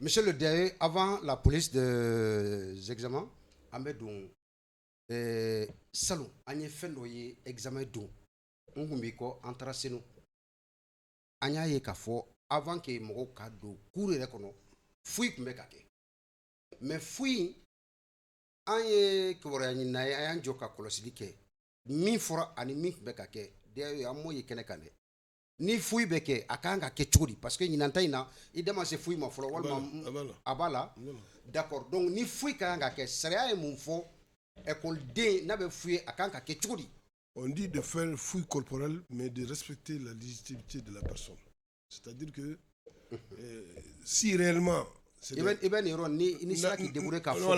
monsieur le DG avant la police des examens an bɛ don salon an ye fɛn dɔ ye examen don n kun b'i kɔ an taara senu an y'a ye k'a fɔ avant que mɔgɔw ka don cour yɛrɛ kɔnɔ fouille tun bɛ ka kɛ mais fouille an ye kibaruya ɲinina ye an y'an jɔ ka kɔlɔsili kɛ min fɔra ani min tun bɛ ka kɛ d'ailleurs an m'o ye kɛnɛ kan dɛ ni fouille bɛ kɛ a kan ka kɛ cogo di parce que ɲinanta in na i da ma se fouille ma fɔlɔ walima a b'a la d'accord donc ni fouille ka kan ka kɛ sariya ye mun fɔ écoleden n'a bɛ fouille a kan ka kɛ cogo di. On dit de faire fouille corporelle, mais de respecter la légitimité de la personne. C'est-à-dire que si réellement... I bɛ nin yɔrɔ ni sera k'i débrouiller k'a fɔ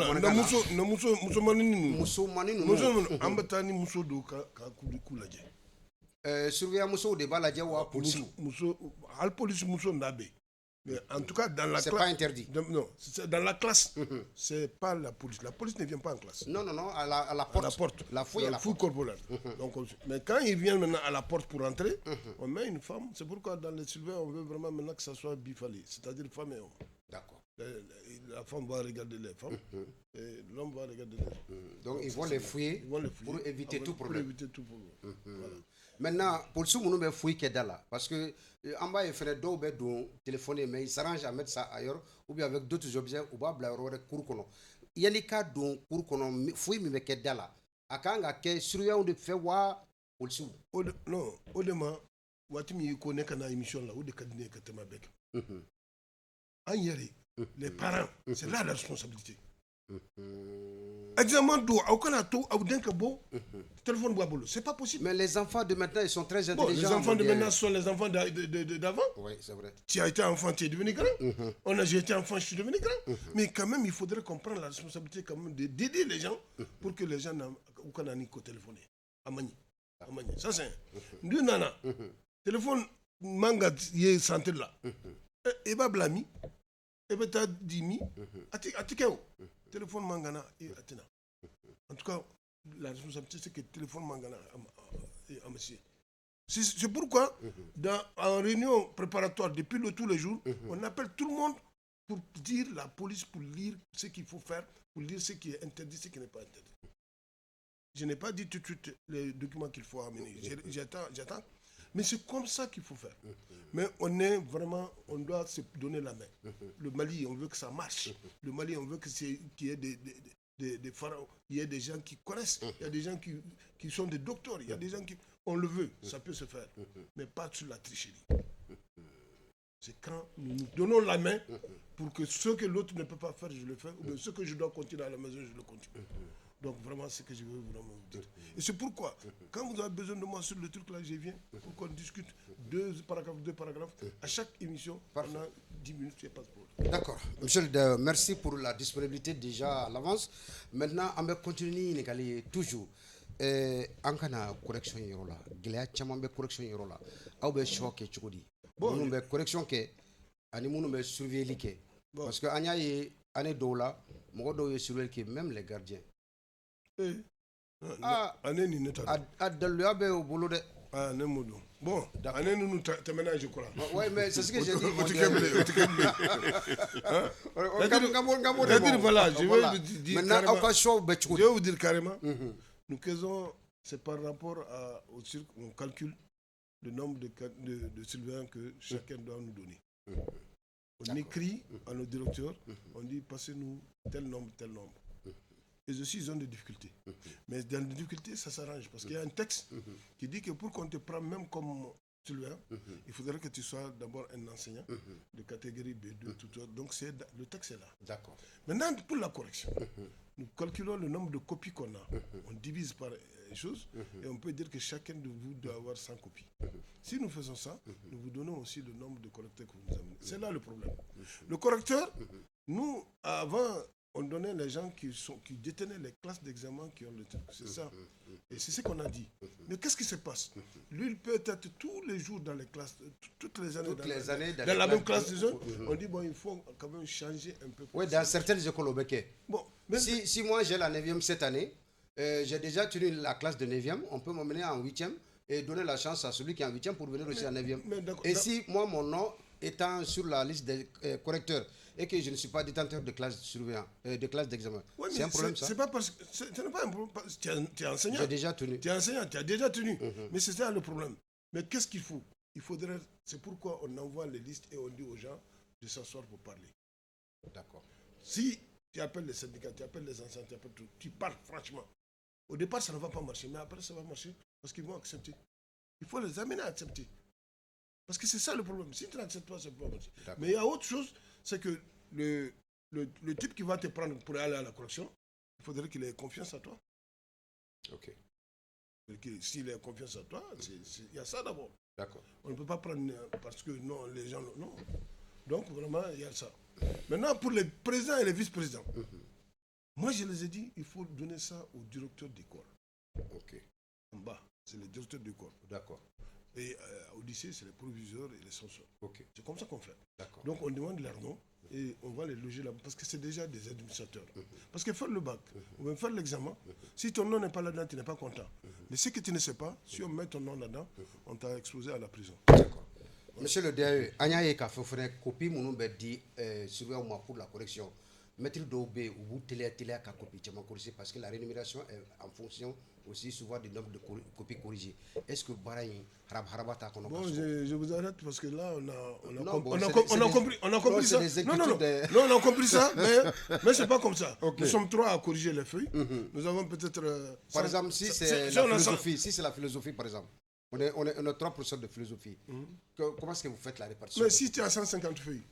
muso mani ninnu an bɛ taa ni muso don ka k'u lajɛ. Surveillant musow de b'a lajɛ wa polisiw. Hali polisi muso n'a bɛ yen. Mais en tout cas, dans la classe... C'est pas interdit. Non, dans la classe, c'est pas la police. La police ne vient pas en classe. Non, à la porte. À la porte. La fouille à la fouille corporelle. Donc, mais quand ils viennent maintenant à la porte pour entrer, on met une femme. C'est pourquoi dans les surveillants, on veut vraiment maintenant que ça soit bifalé. C'est-à-dire femme et homme. D'accord. La femme va regarder les femmes et l'homme va regarder les hommes. Donc, ils vont les fouiller pour éviter tout problème. Pour éviter tout problème. Voilà. Maintenant, policiers minnu bɛ fouille kɛ da la parce que an b'a ye fɛnɛ dɔw bɛ don téléphone mais ils s'arrangent à mettre ça ailleurs ou bien avec d'autres objets u b'a bila yɔrɔ wɛrɛ cour kɔnɔ yanni k'a don cour kɔnɔ fouille min bɛ kɛ da la a kan ka kɛ surveillant de fɛ wa policiers. Non, o de ma waati min y'i ko ne ka na émission la o de ka di ne ye ka tɛmɛ bɛɛ kan. An yɛrɛ les parents c'est là la responsabilité. Examen d'eau, téléphone bois c'est pas possible. Mais les enfants de maintenant, ils sont très intelligents. Les enfants de maintenant sont les enfants d'avant. Oui, c'est vrai. Tu as été enfant, tu es devenu grand. J'ai été enfant, je suis devenu grand. Mais quand même, il faudrait comprendre la responsabilité quand même d'aider les gens pour que les gens n'aient aucun téléphone. Amani. Ça c'est un. Nana. Téléphone manga yé santé là. Et va blâmer. Et va t'as dit atikeo. Téléphone mangana et atina. En tout cas, la responsabilité, c'est que le téléphone mangana à monsieur. C'est pourquoi, en réunion préparatoire, depuis tous les jours, on appelle tout le monde pour dire la police, pour lire ce qu'il faut faire, pour lire ce qui est interdit, ce qui n'est pas interdit. Je n'ai pas dit tout de suite les documents qu'il faut amener. J'attends. Mais c'est comme ça qu'il faut faire. Mais on doit se donner la main. Le Mali, on veut que ça marche. Le Mali, on veut qu'il y ait des pharaons, il y a des gens qui connaissent, il y a des gens qui sont des docteurs, il y a des gens qui... On le veut, ça peut se faire, mais pas sur la tricherie. C'est quand nous nous donnons la main pour que ce que l'autre ne peut pas faire, je le fais, ou bien ce que je dois continuer à la maison, je le continue. Donc vraiment, c'est ce que je veux vraiment vous dire. Et c'est pourquoi, quand vous avez besoin de moi sur le truc là, je viens pour qu'on discute deux paragraphes. À chaque émission, pendant 10 minutes, il n'y a pas de problème. D'accord. Monsieur le Deur, merci pour la disponibilité déjà à l'avance. Maintenant, on va continuer toujours. En kana correction yɔrɔ la gɛlɛya caman bɛ correction yɔrɔ la aw bɛ choix kɛ cogo di minnu bɛ correction kɛ ani minnu bɛ surveiller kɛ parce que an y'a ye année dɔw la mɔgɔ dɔw ye surveiller kɛ même les gardiens année ni ne ta a daluya bɛ o bolo dɛ ne m'o dɔn bon année ninnu tɛmɛna je crois ouais mais c'est ce que j'ai dit o tɛ kɛ bilen voilà je vais vous dire maintenant aw ka choix bɛ cogo di je vais vous dire carrément nous faisons, c'est par rapport au cirque, on calcule le nombre de surveillants que chacun doit nous donner. On écrit à nos directeurs, on dit passez-nous tel nombre. Et aussi, ils ont des difficultés. Mais dans les difficultés, ça s'arrange parce qu'il y a un texte qui dit que pour qu'on te prenne même comme surveillant, il faudrait que tu sois d'abord un enseignant de catégorie B2, tout ça. Donc le texte est là. D'accord. Maintenant, pour la correction, nous calculons le nombre de copies qu'on a. On divise par les choses et on peut dire que chacun de vous doit avoir 100 copies. Si nous faisons ça, nous vous donnons aussi le nombre de correcteurs que vous nous amenez. C'est là le problème. Le correcteur, nous, avant, on donnait les gens qui détenaient les classes d'examen qui ont le truc. C'est ça. Et c'est ce qu'on a dit. Mais qu'est-ce qui se passe? Lui, il peut être tous les jours dans les classes, toutes les années dans la même classe de jeunes. On dit, bon, il faut quand même changer un peu. Oui, dans certaines écoles au Béquet. Bon, si moi j'ai la 9e cette année, j'ai déjà tenu la classe de 9e, on peut m'emmener en 8e et donner la chance à celui qui est en 8e pour venir aussi en 9e. Et si moi, mon nom étant sur la liste des correcteurs et que je ne suis pas détenteur de classe de classe d'examen, c'est un problème ça? C'est pas parce que ce n'est pas un problème. Tu es enseignant. J'ai déjà tenu. Tu es enseignant, tu as déjà tenu. Mais c'est ça le problème. Mais qu'est-ce qu'il faut? il faudrait, c'est pourquoi on envoie les listes et on dit aux gens de s'asseoir pour parler. D'accord. Si tu appelles les syndicats, tu appelles les anciens, tu appelles tout, tu parles franchement. Au départ, ça ne va pas marcher, mais après, ça va marcher parce qu'ils vont accepter. Il faut les amener à accepter. Parce que c'est ça le problème. Si tu n'acceptes pas, ça ne peut pas marcher. Mais il y a autre chose, c'est que le type qui va te prendre pour aller à la correction, il faudrait qu'il ait confiance en toi. Ok. S'il a confiance en toi, il y a ça d'abord. D'accord. On ne peut pas prendre parce que non, les gens... Non. Donc, vraiment, il y a ça. Maintenant, pour les présidents et les vice-présidents, moi, je les ai dit, il faut donner ça au directeur d'école. Ok. En bas, c'est le directeur d'école. D'accord. Et au lycée, c'est les proviseurs et les censeurs. Ok. C'est comme ça qu'on fait. D'accord. Donc, on demande leur nom et on va les loger là-bas parce que c'est déjà des administrateurs. Parce que faire le bac, ou même faire l'examen, si ton nom n'est pas là-dedans, tu n'es pas content. Mais ce que tu ne sais pas, si on met ton nom là-dedans, on t'a exposé à la prison. D'accord. Monsieur le DAE, Anya ye ka fofone copie munu be di surveillant moi pour la correction. Maître Dobe ou télé ka copie tellement corrigé parce que la rémunération est en fonction aussi souvent du nombre de copies corrigées. Est-ce que Barayin harabata kono? Bon, je vous arrête parce que là on a compris ça. Non, on a compris ça, mais c'est pas comme ça. Okay. Nous sommes 3 à corriger les feuilles. Nous avons peut-être par exemple, si c'est la philosophie, si c'est la philosophie par exemple. On est 3% de philosophie. Comment est-ce que vous faites la répartition? Mais si tu as 150 feuilles.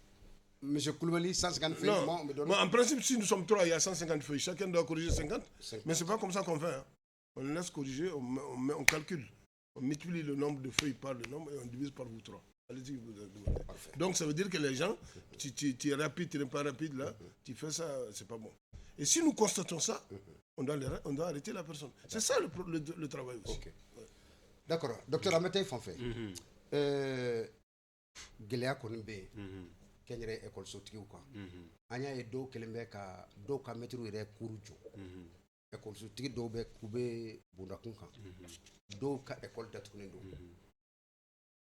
Monsieur Koulibaly, 150 feuilles, non. Mais en principe, si nous sommes 3, il y a 150 feuilles. Chacun doit corriger 50. Mais ce n'est pas comme ça qu'on fait. Hein. On laisse corriger, on calcule. On multiplie le nombre de feuilles par le nombre et on divise par vous 3. Allez-y, donc ça veut dire que les gens, tu es rapide, tu n'es pas rapide, là, tu fais ça, c'est pas bon. Et si nous constatons ça, on doit arrêter la personne. C'est ça le travail aussi. Okay. Ouais. D'accord. Docteur Amete Fanfé. Gélea Konimbe. Kenyere école sotigiw kan an y'a ye dɔw kelen bɛ ka dɔw ka mɛtiriw yɛrɛ kuru jɔ école sotigi dɔw bɛ k'u bɛ bondakun kan dɔw ka école datugulen don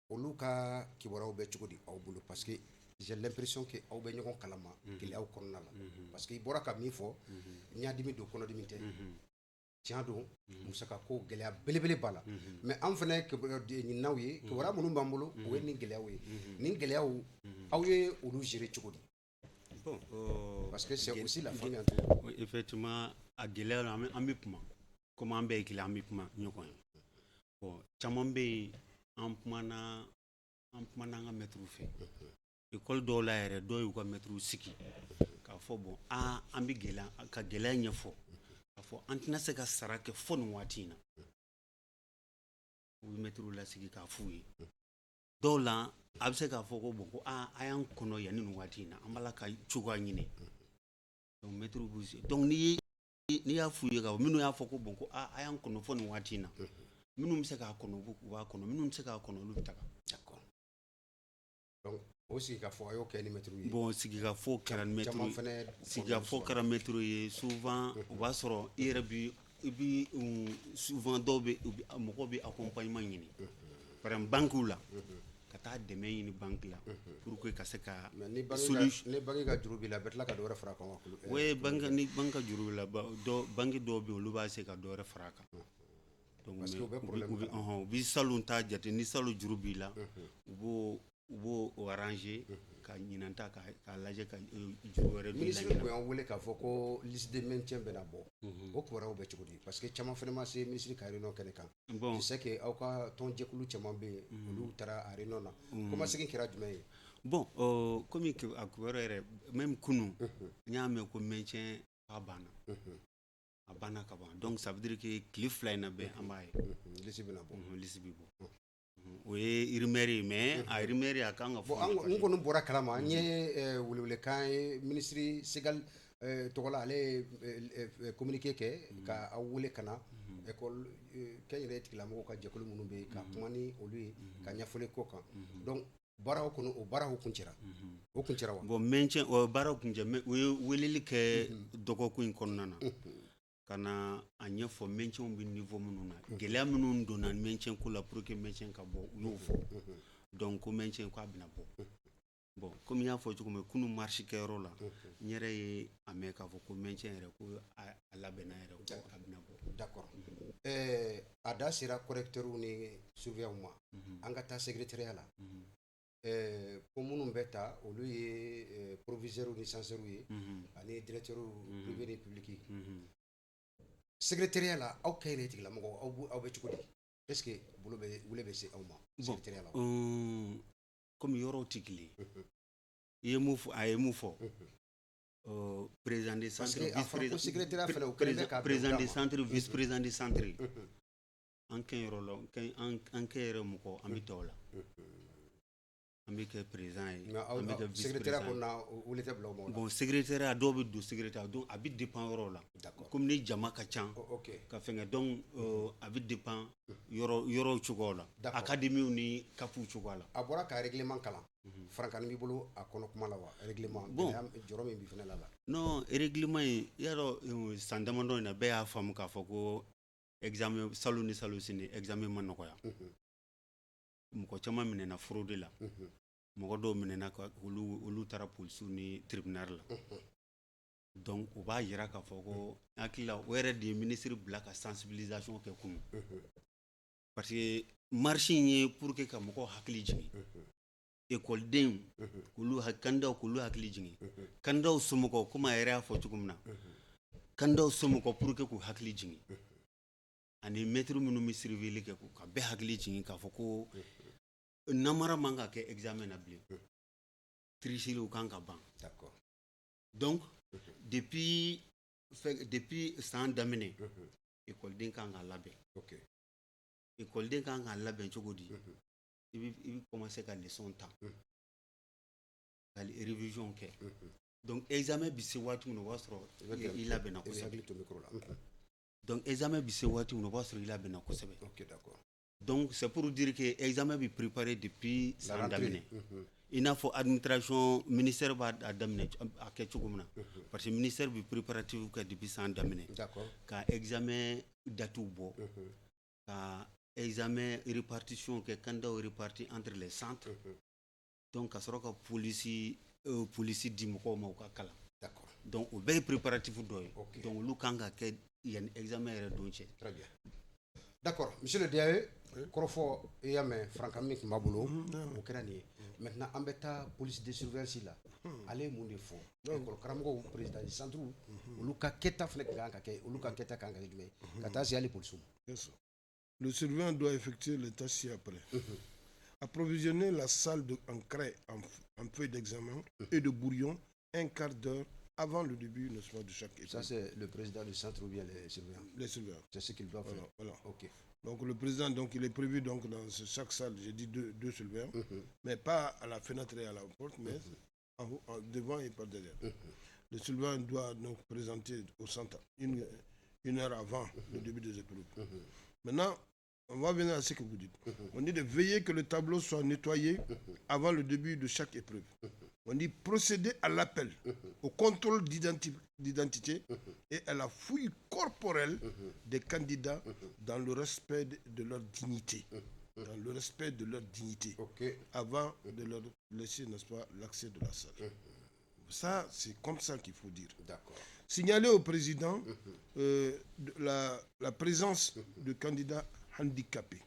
olu ka kibaruyaw bɛ cogo di aw bolo parce que j'ai l'impression que aw bɛ ɲɔgɔn kalama gɛlɛyaw kɔnɔna la parce que i bɔra ka min fɔ ɲadimi don kɔnɔdimi tɛ tiɲɛ don musaka ko gɛlɛya belebele b'a la mais an fana ye ɲininaw ye kibaruya minnu b'an bolo o ye nin gɛlɛyaw ye nin gɛlɛyaw aw ye olu gérer cogo di? Bon, parce que c'est aussi la famille. Oui, effectivement, à gɛlɛya la an bɛ kuma comme an bɛɛ ye kelen an bɛ kuma ɲɔgɔn ye. Bon, caman bɛ yen an kumana an ka mɛtiriw fɛ. École dɔw la yɛrɛ dɔw y'u ka mɛtiriw sigi k'a fɔ bon an bɛ gɛlɛya ka gɛlɛya ɲɛfɔ k'a fɔ an tɛna se ka sara kɛ fɔ nin waati in na. U bɛ mɛtiriw lasigi k'a f'u ye. Dɔw la a bɛ se k'a fɔ ko bon ko a y'an kɔnɔ yanni nin waati in na an b'a la ka cogoya ɲini donc mɛtiriw b'u se donc n'i y'a f'u ye ka minnu y'a fɔ ko bon ko a y'an kɔnɔ fɔ nin waati in na minnu bɛ se k'a kɔnɔ u b'a kɔnɔ minnu bɛ se k'a kɔnɔ olu bɛ taga. D'accord. Donc o sigikafɔ a y'o kɛ ni mɛtiriw ye. Bon sigikafɔ kɛra ni mɛtiriw ye sigikafɔ kɛra mɛtiriw ye souvent o b'a sɔrɔ i yɛrɛ bi souvent dɔw bɛ mɔgɔw bɛ accompagnement ɲini par exemple banquiw la. Ka taa dɛmɛ ɲini banque la pour que ka se ka solution ni banque ka juru b'i la bɛ tila ka dɔ wɛrɛ fara a kan wa? Oui, ni banque ka juru b'i la banque dɔw bɛ yen olu b'a se ka dɔ wɛrɛ fara a kan donc parce que u bɛ problème u bɛ salon ta jate ni salon juru b'i la u b'o arranger ka ɲinanta k'a lajɛ ka juru wɛrɛ b'i la. Ministre kun y'an wele k'a fɔ ko liste de maintien bɛna bɔ o kibaruyaw bɛ cogo di parce que caman fana ma se ministre ka réunion kɛnɛ kan. Je sais que aw ka tɔnjɛkulu caman bɛ yen olu taara a réunion na comment segin kɛra jumɛn ye? Bon comme a kibaruya yɛrɛ même kunu n y'a mɛn ko maintien a banna a banna ka ban donc ça veut dire que tile 2 in na bɛn an b'a ye liste bɛna bɔ liste bɛ bɔ. O ye rumeur ye mais a rumeur a kan ka fɔ. N kɔni bɔra kalama n ye welewelekan ye ministre Segal tɔgɔla ale ye communiqué kɛ ka aw wele ka na école kɛnyɛrɛye tigilamɔgɔw ka jɛkulu minnu bɛ yen ka kuma ni olu ye ka ɲɛfɔli k'o kan donc baaraw kɔnɔ o baaraw kun cɛra o kun cɛra wa? Bon maintien o baaraw kun cɛ mais o ye weleli kɛ dɔgɔkun in kɔnɔna na ka na a ɲɛfɔ maintien bɛ niveau minnu na gɛlɛya minnu donna maintien ko la pour que maintien ka bɔ u y'o fɔ donc ko maintien ko a bɛna bɔ. Bon comme n y'a fɔ cogo min kunu marche kɛyɔrɔ la n yɛrɛ ye a mɛn k'a fɔ ko maintien yɛrɛ ko a labɛnna yɛrɛ ko a bɛna bɔ. D'accord. A da sera correcteur ni surveillant ma. An ka taa secrétariat la. Ko minnu bɛ ta olu ye proviseur ni censeur ye ani directeur privé ni public ye. Secrétariat la aw kɛ yɛrɛ tigilamɔgɔ aw bɛ cogo di? Est-ce que bolo bɛ wele bɛ se aw ma secrétariat la? Comme yɔrɔw tɛ kelen ye. I ye mun fɔ a ye mun fɔ. Président du centre, président du centre, vice-président du centre. En kɛ yɔrɔ la an kɛ yɛrɛ mɔgɔ an bɛ taa o la. An bɛ kɛ président ye an bɛ kɛ vice-président ye. Bon secrétariat dɔw bɛ don secrétariat donc a bɛ dépend yɔrɔ la. Comme ni jama ka ca ka fɛngɛ donc a bɛ dépend yɔrɔw cogoyaw la. Académie ni CAP cogoya la. A bɔra ka règlement kalan. Farankan b'i bolo a kɔnɔ kuma la wa règlement jɔrɔ min b'i fana la. Non règlement in y'a dɔn san damadɔ in na bɛɛ y'a faamu k'a fɔ ko examen salon ni salon sini examen ma nɔgɔya. Mɔgɔ caman minɛna fraude la. Mɔgɔ dɔw minɛna olu taara polisiw ni tribunal la. Donc o b'a yira k'a fɔ ko hakili la o yɛrɛ de ye ministre bila ka sensibilisation kɛ kunun. Parce que marche in ye pour que ka mɔgɔw hakili jigin. Ekɔliden kandidaw k'olu hakili jigin. Kandidaw somɔgɔw komi a yɛrɛ y'a fɔ cogo min na. Kandidaw somɔgɔw pour que k'u hakili jigin. Ani maître minnu bɛ surveiller kɛ ka bɛɛ hakili jigin k'a fɔ ko namara man ka kɛ examen na bilen. Tricherie kan ka ban. D'accord. Donc depuis san daminɛ ekɔliden kan ka labɛn. OK. Ekɔliden kan ka labɛn cogo di? I bɛ commencer ka leçon ta. Ka révision kɛ. Donc examen bɛ se waati min na o b'a sɔrɔ i labɛnna kosɛbɛ. Donc examen bɛ se waati min na o b'a sɔrɔ i labɛnna kosɛbɛ. OK, d'accord. Donc c'est pour dire que examen bɛ préparé depuis san daminɛ. I n'a fɔ administration ministère b'a daminɛ a kɛ cogo min na. Parce que ministère bɛ préparatif kɛ depuis san daminɛ. D'accord. Ka examen date bɔ. Ka examen répartition kɛ candidat répartis entre les centres. Donc ka sɔrɔ ka police di mɔgɔw ma u ka kalan. D'accord. Donc o bɛɛ ye préparatif dɔ ye. OK. Donc olu kan ka kɛ yanni examen yɛrɛ don cɛ. Très bien. D'accord. Monsieur le DAE, kɔrɔfɔ i y'a mɛn Farankan min tun b'a bolo o kɛra nin ye. Maintenant an bɛ taa police de surveillance la. Ale ye mun de fɔ? École karamɔgɔw président du centre olu ka kɛta fana kan ka kɛ olu ka kɛta kan ka kɛ jumɛn ye? Ka taa se hali polisiw ma. Le surveillant doit effectuer les tâches ci-après. Approvisionner la salle en craie, en feuilles d'examen et de bouillon un quart d'heure avant le début de chaque épreuve. Ça, c'est le président du centre ou bien les surveillants? Les surveillants. C'est ce qu'il doit faire. Voilà. OK. Donc le président, donc, il est prévu donc, dans chaque salle, j'ai dit deux surveillants, mais pas à la fenêtre et à la porte, mais en devant et par derrière. Le surveillant doit donc présenter au centre une heure avant le début des épreuves. Maintenant, on va venir à ce que vous dites. On dit de veiller que le tableau soit nettoyé avant le début de chaque épreuve. On dit procéder à l'appel, au contrôle d'identité et à la fouille corporelle des candidats dans le respect de leur dignité. Dans le respect de leur dignité. Avant de leur laisser, n'est-ce pas, l'accès de la salle. Ça, c'est comme ça qu'il faut dire. D'accord. Signaler au président la présence de candidats handicapés.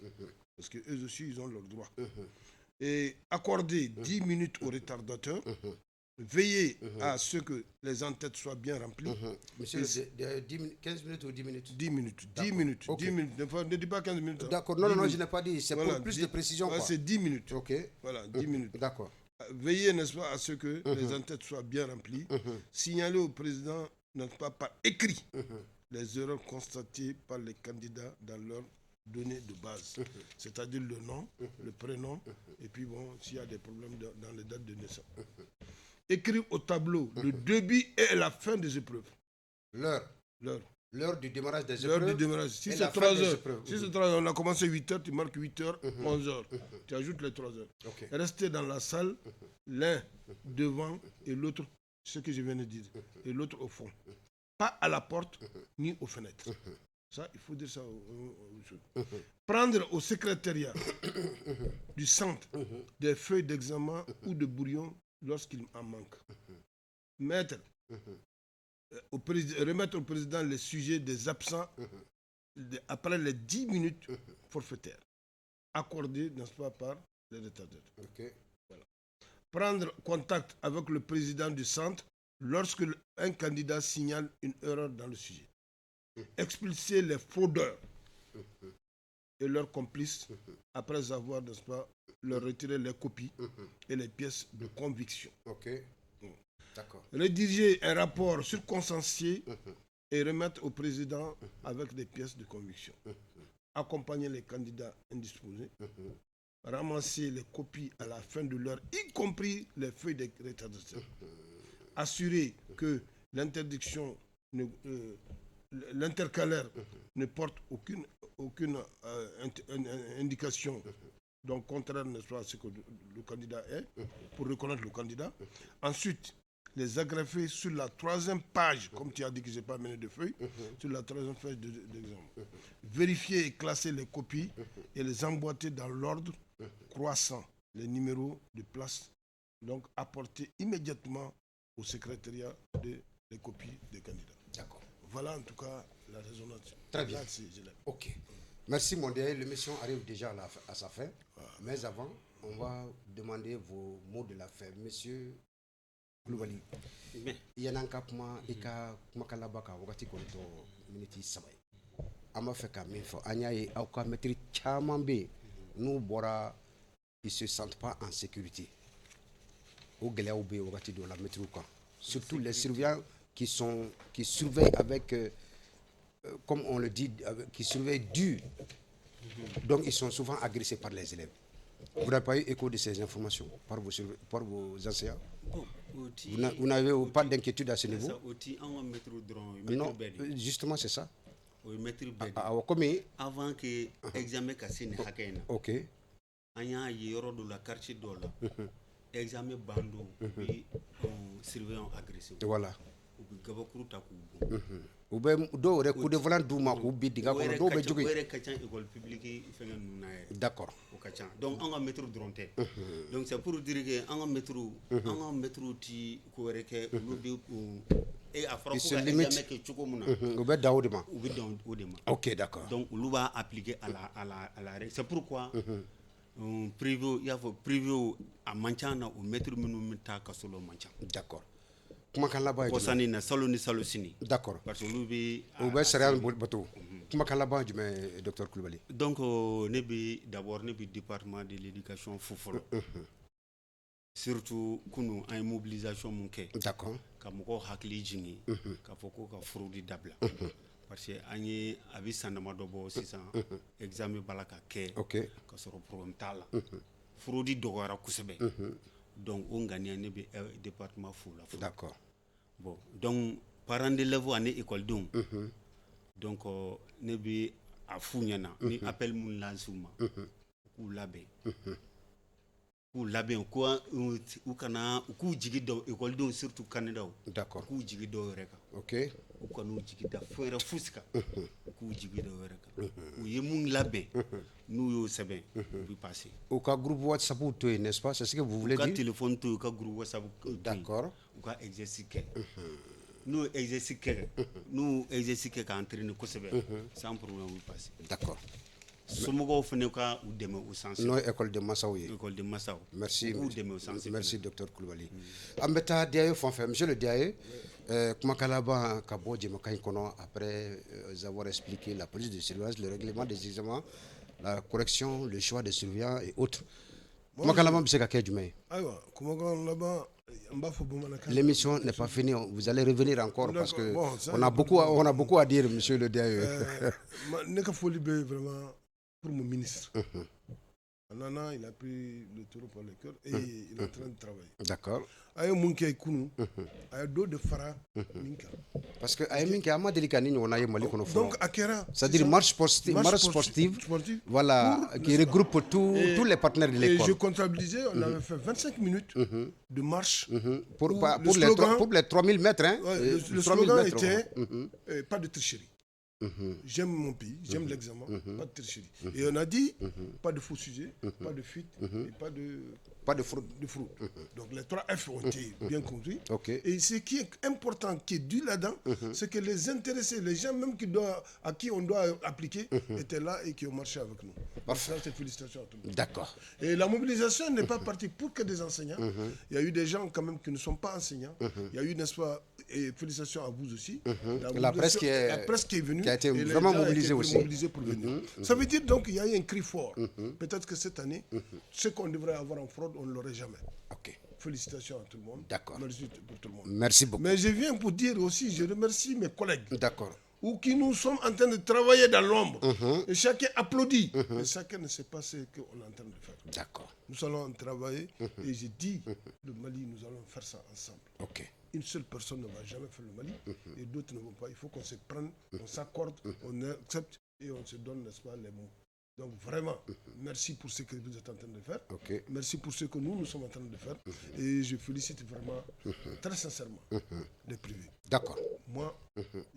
Parce qu'eux aussi, ils ont leurs droits. Et accorder 10 minutes aux retardateurs. Veiller à ce que les en-têtes soient bien remplies. Monsieur, 15 minutes ou 10 minutes? 10 minutes. 10 minutes. Okay. 10 minutes. Ne dis pas 15 minutes. D'accord. Non, non, je n'ai pas dit. C'est voilà, pour plus de précision. Voilà, c'est 10 minutes. OK. Voilà, 10 minutes. D'accord. Veiller, n'est-ce pas, à ce que les en-têtes soient bien remplies. Signaler au président, n'est-ce pas, par écrit, les erreurs constatées par les candidats dans leurs données de base. C'est-à-dire le nom, le prénom, et puis bon, s'il y a des problèmes dans les dates de naissance. Écrire au tableau le début et la fin des épreuves. L'heure du démarrage des épreuves. L'heure du démarrage. Si c'est 3 heures, on a commencé 8 heures, tu marques 8 heures, 11 heures. Tu ajoutes les 3 heures. Okay. Rester dans la salle, l'un devant et l'autre, ce que je viens de dire, et l'autre au fond. Pas à la porte ni aux fenêtres. Ça, il faut dire ça aux choses. Prendre au secrétariat du centre des feuilles d'examen ou de brouillon lorsqu'il en manque. Remettre au président les sujets des absents après les 10 minutes forfaitaires accordées, n'est-ce pas, par les retardataires. Ok. Prendre contact avec le président du centre lorsque un candidat signale une erreur dans le sujet. Expulser les fraudeurs et leurs complices après avoir, n'est-ce pas, leur retiré les copies et les pièces de conviction. Ok. D'accord. Rédiger un rapport circonstancié et remettre au président avec des pièces de conviction. Accompagner les candidats indisposés. Ramasser les copies à la fin de l'heure, y compris les feuilles de retardataires. Assurer que l'interdiction, l'intercalaire ne porte aucune indication donc contraire, n'est-ce pas, à ce que le candidat est, pour reconnaître le candidat. Ensuite, les agrafer sur la 3e page, comme tu as dit que je n'ai pas mené de feuilles, sur la 3e page d'examen. Vérifier et classer les copies et les emboîter dans l'ordre croissant, les numéros de place, donc apporter immédiatement au secrétariat les copies des candidats. D'accord. Voilà en tout cas la raisonnation. Très bien. Ok. Merci Mondial. L'émission arrive déjà à sa fin. Mais avant, on va demander vos mots de la fin. Monsieur Koulibaly, il y a un cas qui a wakati konto miniti sabay. Ama feka minfo anyaye au ka metri chamambe nous bora ils se sentent pas en sécurité. Au geleaube wakati de la metro quoi. Surtout les surveillants qui surveillent avec comme on le dit, qui surveillent dur. Donc, ils sont souvent agressés par les élèves. Vous n'avez pas eu écho de ces informations par vos enseignants? Vous n'avez pas d'inquiétude à ce niveau? Non, justement, c'est ça. Avant que l'examen cassé ne hackene. Ok. Anya yoro de la quartier dola. Examen bando et surveillant agressé. Voilà. Gabakuru taku. Ube do re coup de volant douma ko bi diga ko do be jogi were kacan école publique fengen nuna. D'accord. Au kacan. Donc on va mettre dronté. Donc c'est pour dire que on va mettre ti ko were ke lobby et à frappe pour examen que chukomuna. Ube daudema. Ube daudema. OK, d'accord. Donc on va appliquer à la règle. C'est pourquoi privé il y a privé à manchana ou mettre minumita kasolo mancha. D'accord. Comment kan laba posani na salo ni salo sini. D'accord. Parce que lui be sariya bato. Comment kan laba jume docteur Koulibaly. Donc d'abord ne bi département de l'éducation fofolo. Surtout kunu en mobilisation munke. D'accord. Ka moko hakli jini ka foko ka frodi dabla. Parce que ani abi sandama dobo sisan examen balaka ke. OK. Ka soro problème tala. Frodi dogora kusebe. Donc on gagne ne bi département fula. D'accord. Bon, donc parents d'élèves à l'école donc ne bi a funyana ni appel mun lansuma ku labe ko u kana ku jigi do école donc surtout Canada. D'accord. Ku jigi do reka. OK. U kanu jigi da fera fuska ku jigi do reka. U yemun labe nous yo sebe bi passer. Au cas groupe WhatsApp tout n'est-ce pas? C'est ce que vous voulez dire? Au cas téléphone tout au cas groupe WhatsApp. D'accord. Au cas exercice. Nous exercice ka entraîner ko sebe sans problème bi passer. D'accord. Somogo fene ka ou deme au sens. Non, école de Massaou. École de Massaou. Merci. Merci docteur Koulibaly. Ambeta Diaye Fonfem, monsieur le Diaye, Kumakalaba Kabo Djemakaï Kono, après avoir expliqué la police de surveillance, le règlement des examens, la correction, le choix des surveillants et autres. Kumakalaba Bisseka Kedjumé. L'émission n'est pas finie, vous allez revenir encore parce que on a beaucoup à dire, monsieur le Diaye. Vraiment pour mon ministre. Anana, il a pris le taureau par le cœur et il est en train de travailler. D'accord. Ayo munke kunu, ayo do de fara minka. Parce que ayo minka ama delikani ni wona yemali kono fo. Donc akera. C'est-à-dire marche sportive. Voilà, qui regroupe tous les partenaires de l'école. Et je comptabilisais, on avait fait 25 minutes de marche. Pour les 3000 mètres. Hein, le slogan était pas de tricherie. J'aime mon pays, j'aime l'examen, pas de tricherie. Et on a dit, pas de faux sujets, pas de fuite et Pas de fraude. de fraude. Donc les 3 F ont été bien compris. Ok. Et ce qui est important, qui est dû là-dedans, c'est que les intéressés, les gens même à qui on doit appliquer, étaient là et qui ont marché avec nous. Donc ça, c'est félicitations à tout le monde. D'accord. Et la mobilisation n'est pas partie pour que des enseignants. Il y a eu des gens quand même qui ne sont pas enseignants. Il y a eu, n'est-ce pas, et félicitations à vous aussi. La presse qui est venue, qui a été vraiment mobilisée aussi. Mobilisée pour venir. Ça veut dire donc qu'il y a eu un cri fort. Peut-être que cette année, ce qu'on devrait avoir en fraude, on ne l'aurait jamais. Ok. Félicitations à tout le monde. D'accord. Merci pour tout le monde. Merci beaucoup. Mais je viens pour dire aussi, je remercie mes collègues. D'accord. Ou qui nous sommes en train de travailler dans l'ombre. Et chacun applaudit. Mais chacun ne sait pas ce qu'on est en train de faire. D'accord. Nous allons travailler. Et j'ai dit, le Mali, nous allons faire ça ensemble. Ok. Une seule personne ne va jamais faire le Mali. Et d'autres ne vont pas. Il faut qu'on se prenne, on s'accorde, on accepte et on se donne, n'est-ce pas, les mots. Donc vraiment, merci pour ce que vous êtes en train de faire. Ok. Merci pour ce que nous sommes en train de faire. Et je félicite vraiment, très sincèrement, les privés. D'accord. Moi,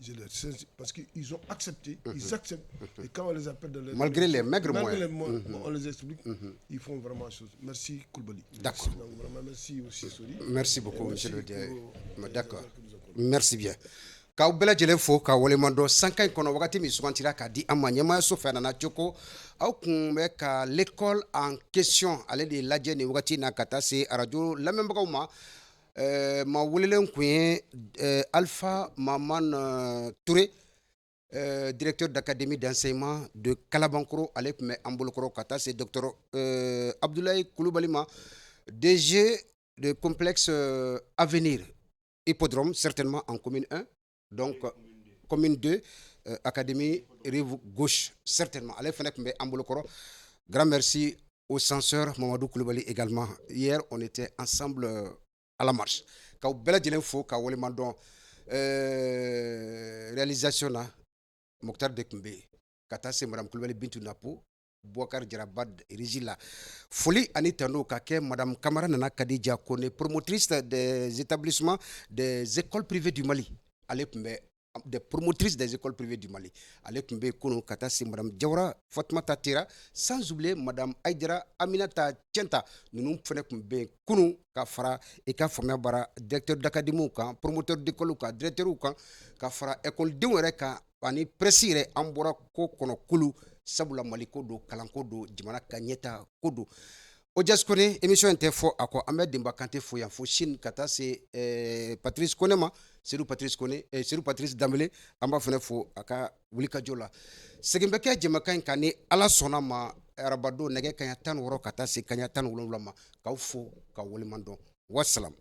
je les sais parce qu'ils ont accepté, ils acceptent. Et quand on les appelle dans les... Malgré les maigres malgré moyens. on les explique, ils font vraiment la chose. Merci Koulibaly. D'accord. Merci, donc, vraiment, merci aussi Sori. Merci beaucoup, Et monsieur le merci directeur. pour D'accord. les que nous accordez. Merci bien. K'aw bɛɛ lajɛlen fo ka waleɲumandɔn sankan in kɔnɔ wagati min sugantira k'a di an ma ɲɛmayaso fɛ a nana cogo aw kun bɛ ka l'école en question ale de lajɛ nin wagati na ka taa se arajo lamɛnbagaw ma ma welelen kun ye Alpha Maman Touré directeur d'académie d'enseignement de Kalabankoro ale tun bɛ an bolokɔrɔ ka taa se docteur Abdoulaye Coulibaly ma DG de complexe Avenir Hippodrome certainement en commune 1 donc commune 2 académie rive gauche certainement ale fana tun bɛ an bolokɔrɔ grand merci au censeur Mamadou Coulibaly également hier on était ensemble à la marche k'aw bɛɛ lajɛlen fo ka waleɲumandɔn réalisation na Mokhtar de tun bɛ yen ka taa se madame Coulibaly Bintou Napo Bouakar Djarabad régie la foli ani tando ka kɛ madame Kamara Nana Kadija Kone promotrice des établissements des écoles privées du Mali ale tun bɛ des promotrices des écoles privées du Mali ale tun bɛ kunun ka taa se madame Diawara Fatumata Tera sans oublier madame Aïdara Aminata Tienta ninnu fana tun bɛ yen kunun ka fara i ka faamuya bara directeur d'académie kan promoteur d'école kan directeur kan ka fara écoledenw yɛrɛ kan ani presse yɛrɛ an bɔra ko kɔnɔ kulu sabula Mali ko don kalanko don jamana ka ɲɛta ko don Ojas Kone émission in tɛ fɔ a kɔ an bɛ Denba Kante fo yan fo Chine ka taa se Patrice Kone ma Seydou Patrice Kone Seydou Patrice Dambele an b'a fana fo a ka wulikajɔ la segin bɛ kɛ jɛmukan in kan ni Ala sɔnna ma arabadon nɛgɛ kaɲa 16 ka taa se kaɲa 17 ma k'aw fo ka waleɲumandɔn wassalam